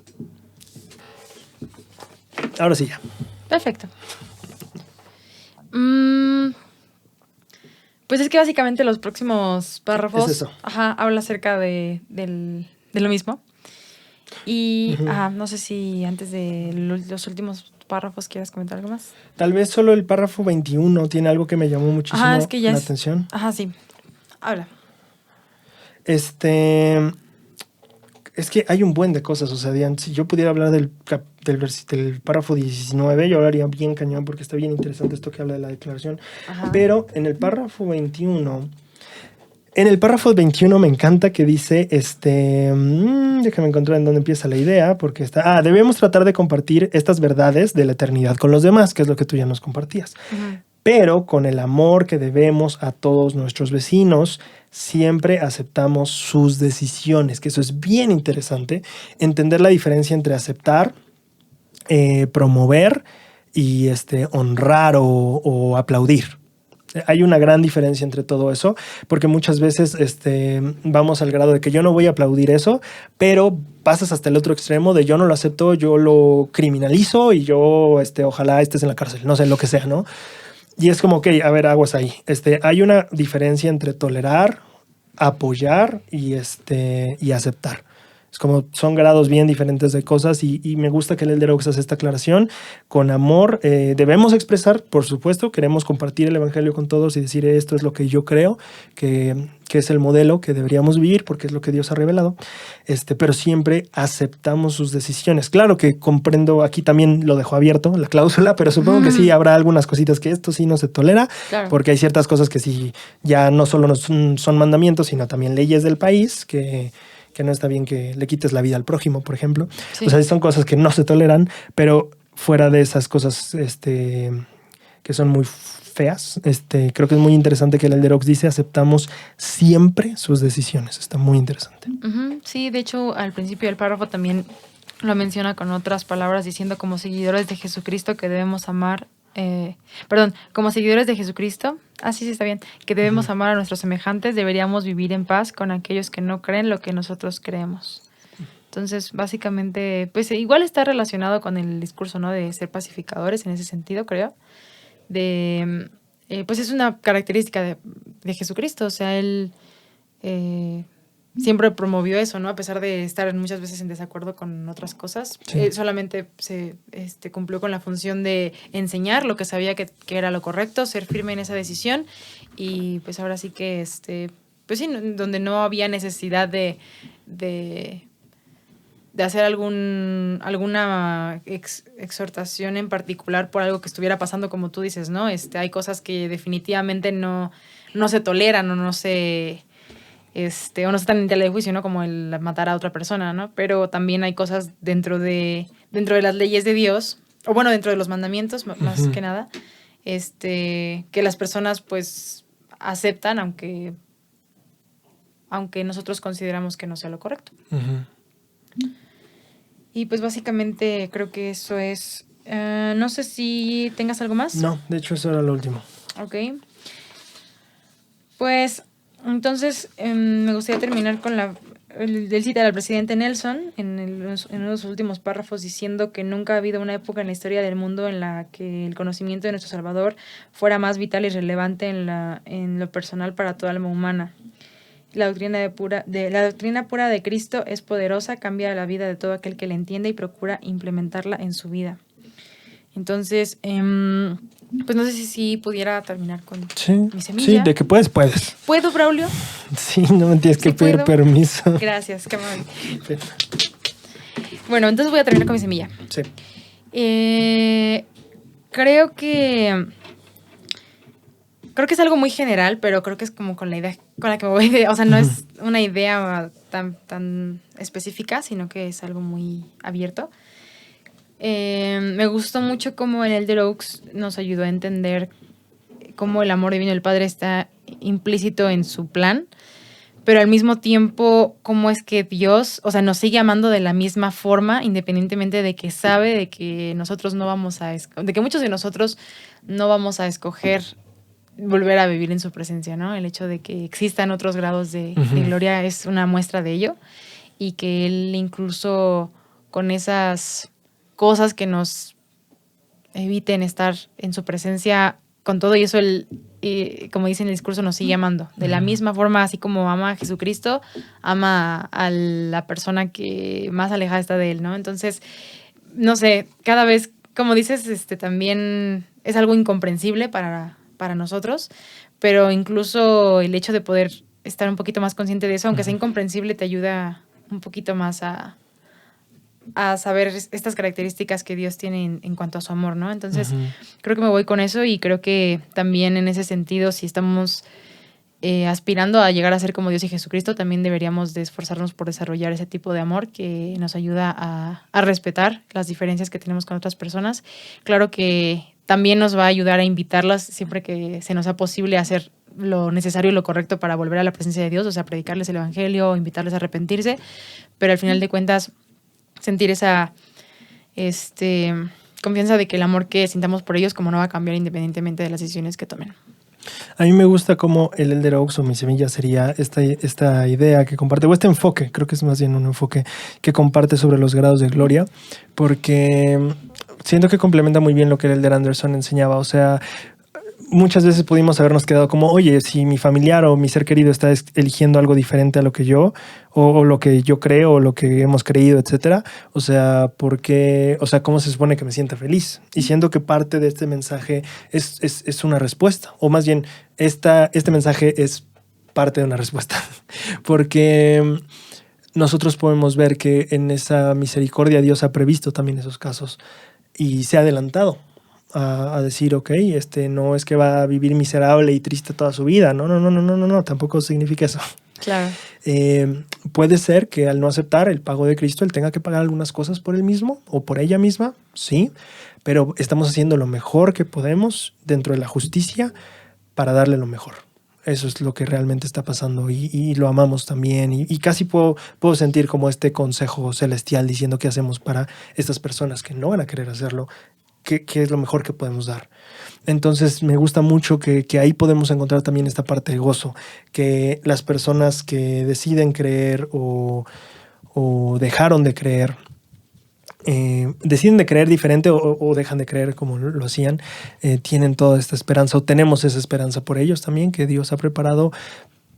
Speaker 2: Ahora sí ya.
Speaker 1: Perfecto. Pues es que básicamente los próximos párrafos
Speaker 2: Es eso.
Speaker 1: habla acerca de lo mismo. Y no sé si antes de los últimos párrafos quieras comentar algo más.
Speaker 2: Tal vez solo el párrafo 21 tiene algo que me llamó muchísimo
Speaker 1: Es que ya
Speaker 2: la
Speaker 1: es-
Speaker 2: atención.
Speaker 1: Sí. Habla.
Speaker 2: Es que hay un buen de cosas, o sea, Dian, si yo pudiera hablar del párrafo 19, yo hablaría bien cañón porque está bien interesante esto que habla de la declaración. Pero en el párrafo 21, me encanta que dice, déjame encontrar en dónde empieza la idea, porque debemos tratar de compartir estas verdades de la eternidad con los demás, que es lo que tú ya nos compartías. Pero con el amor que debemos a todos nuestros vecinos, siempre aceptamos sus decisiones, que eso es bien interesante, entender la diferencia entre aceptar, promover y honrar o aplaudir. Hay una gran diferencia entre todo eso, porque muchas veces vamos al grado de que yo no voy a aplaudir eso, pero pasas hasta el otro extremo de yo no lo acepto, yo lo criminalizo y yo ojalá estés en la cárcel, no sé, lo que sea, ¿no? Y es como, ok, a ver, aguas ahí. Hay una diferencia entre tolerar, apoyar y aceptar. Es como son grados bien diferentes de cosas y me gusta que el Elder Oaks hace esta aclaración. Con amor debemos expresar, por supuesto, queremos compartir el evangelio con todos y decir esto es lo que yo creo, que es el modelo que deberíamos vivir porque es lo que Dios ha revelado, pero siempre aceptamos sus decisiones. Claro que comprendo, aquí también lo dejo abierto, la cláusula, pero supongo que sí habrá algunas cositas que esto sí no se tolera,
Speaker 1: Claro.
Speaker 2: porque hay ciertas cosas que sí ya no solo son mandamientos, sino también leyes del país que que no está bien que le quites la vida al prójimo, por ejemplo.
Speaker 1: Sí.
Speaker 2: O sea, son cosas que no se toleran, pero fuera de esas cosas que son muy feas, creo que es muy interesante que el Elder Oaks dice: aceptamos siempre sus decisiones. Está muy interesante.
Speaker 1: Uh-huh. Sí, de hecho, al principio del párrafo también lo menciona con otras palabras, diciendo como seguidores de Jesucristo que debemos amar, como seguidores de Jesucristo, sí, está bien, que debemos amar a nuestros semejantes, deberíamos vivir en paz con aquellos que no creen lo que nosotros creemos. Entonces, básicamente, pues igual está relacionado con el discurso, ¿no? De ser pacificadores en ese sentido, creo. Pues es una característica de Jesucristo, o sea, él siempre promovió eso, ¿no? A pesar de estar muchas veces en desacuerdo con otras cosas,
Speaker 2: Sí.
Speaker 1: solamente se cumplió con la función de enseñar lo que sabía que era lo correcto, ser firme en esa decisión, y pues ahora sí que, pues sí, donde no había necesidad de hacer alguna exhortación en particular por algo que estuviera pasando, como tú dices, ¿no? Hay cosas que definitivamente no se toleran o no se están en tela de juicio, ¿no? Como el matar a otra persona, ¿no? Pero también hay cosas dentro de las leyes de Dios, o bueno, dentro de los mandamientos, más que nada, que las personas pues aceptan, aunque nosotros consideramos que no sea lo correcto. Y pues básicamente creo que eso es. No sé si tengas algo más.
Speaker 2: No, de hecho eso era lo último.
Speaker 1: Ok. Pues entonces me gustaría terminar con el cita del presidente Nelson en uno de los últimos párrafos, diciendo que nunca ha habido una época en la historia del mundo en la que el conocimiento de nuestro Salvador fuera más vital y relevante en lo personal para toda alma humana. La doctrina pura de Cristo es poderosa, cambia la vida de todo aquel que la entiende y procura implementarla en su vida. Entonces, pues no sé si pudiera terminar con mi semilla.
Speaker 2: Sí, de que puedes.
Speaker 1: ¿Puedo, Braulio?
Speaker 2: Sí, no me tienes que pedir permiso.
Speaker 1: Gracias, qué amable. Bueno, entonces voy a terminar con mi semilla.
Speaker 2: Sí.
Speaker 1: Creo que es algo muy general, pero creo que es como con la idea con la que me voy. O sea, no es una idea tan específica, sino que es algo muy abierto. Me gustó mucho cómo en Elder Oaks nos ayudó a entender cómo el amor divino del Padre está implícito en su plan, pero al mismo tiempo cómo es que Dios, o sea, nos sigue amando de la misma forma, independientemente de que sabe de que nosotros de que muchos de nosotros no vamos a escoger volver a vivir en su presencia, ¿no? El hecho de que existan otros grados de gloria es una muestra de ello, y que Él incluso con esas cosas que nos eviten estar en su presencia, con todo y eso, Él, como dice en el discurso, nos sigue amando. De la misma forma, así como ama a Jesucristo, ama a la persona que más alejada está de Él, ¿no? Entonces, no sé, cada vez, como dices, también es algo incomprensible para nosotros, pero incluso el hecho de poder estar un poquito más consciente de eso, aunque sea incomprensible, te ayuda un poquito más a saber estas características que Dios tiene en cuanto a su amor, ¿no? Entonces, creo que me voy con eso, y creo que también en ese sentido, si estamos aspirando a llegar a ser como Dios y Jesucristo, también deberíamos de esforzarnos por desarrollar ese tipo de amor que nos ayuda a respetar las diferencias que tenemos con otras personas. Claro que también nos va a ayudar a invitarlas siempre que se nos sea posible a hacer lo necesario y lo correcto para volver a la presencia de Dios, o sea, predicarles el evangelio, invitarles a arrepentirse, pero al final de cuentas sentir esa confianza de que el amor que sintamos por ellos como no va a cambiar independientemente de las decisiones que tomen.
Speaker 2: A mí me gusta cómo el Elder Oaks, o mi semilla, sería esta idea que comparte, o este enfoque, creo que es más bien un enfoque que comparte sobre los grados de gloria, porque siento que complementa muy bien lo que el Elder Anderson enseñaba. O sea, muchas veces pudimos habernos quedado como, oye, si mi familiar o mi ser querido está eligiendo algo diferente a lo que yo, o lo que yo creo, o lo que hemos creído, etcétera. O sea, ¿por qué? O sea, ¿cómo se supone que me sienta feliz? Y siento que parte de este mensaje es una respuesta, o más bien, este mensaje es parte de una respuesta. Porque nosotros podemos ver que en esa misericordia Dios ha previsto también esos casos y se ha adelantado a decir, ok, no es que va a vivir miserable y triste toda su vida. No, tampoco significa eso.
Speaker 1: Claro.
Speaker 2: Puede ser que al no aceptar el pago de Cristo, él tenga que pagar algunas cosas por él mismo o por ella misma, sí, pero estamos haciendo lo mejor que podemos dentro de la justicia para darle lo mejor. Eso es lo que realmente está pasando y lo amamos también y casi puedo sentir como este consejo celestial diciendo qué hacemos para estas personas que no van a querer hacerlo, qué es lo mejor que podemos dar. Entonces me gusta mucho que ahí podemos encontrar también esta parte de gozo, que las personas que deciden creer o dejaron de creer, deciden de creer diferente o dejan de creer como lo hacían, tienen toda esta esperanza o tenemos esa esperanza por ellos también, que Dios ha preparado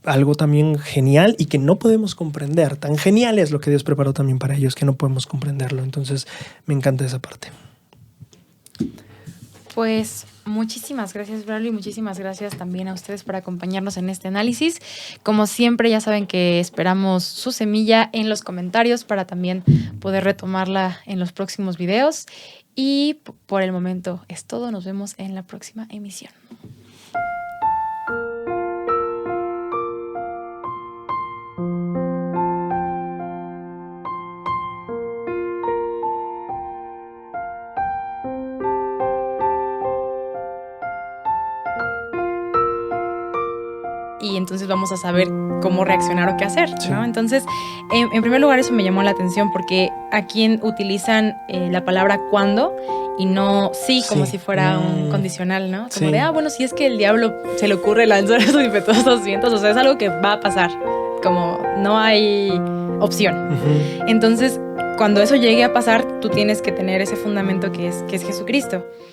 Speaker 2: algo también genial y que no podemos comprender. Tan genial es lo que Dios preparó también para ellos que no podemos comprenderlo. Entonces me encanta esa parte.
Speaker 1: Pues muchísimas gracias, Braulio, y muchísimas gracias también a ustedes por acompañarnos en este análisis. Como siempre, ya saben que esperamos su semilla en los comentarios para también poder retomarla en los próximos videos. Y por el momento es todo. Nos vemos en la próxima emisión. Y entonces vamos a saber cómo reaccionar o qué hacer, ¿no? Sí. Entonces, en primer lugar, eso me llamó la atención porque aquí utilizan la palabra cuando y no sí, como si fuera un condicional, ¿no? Como de, bueno, si es que el diablo se le ocurre lanzar esos impetuosos vientos, o sea, es algo que va a pasar, como no hay opción. Uh-huh. Entonces, cuando eso llegue a pasar, tú tienes que tener ese fundamento que es Jesucristo.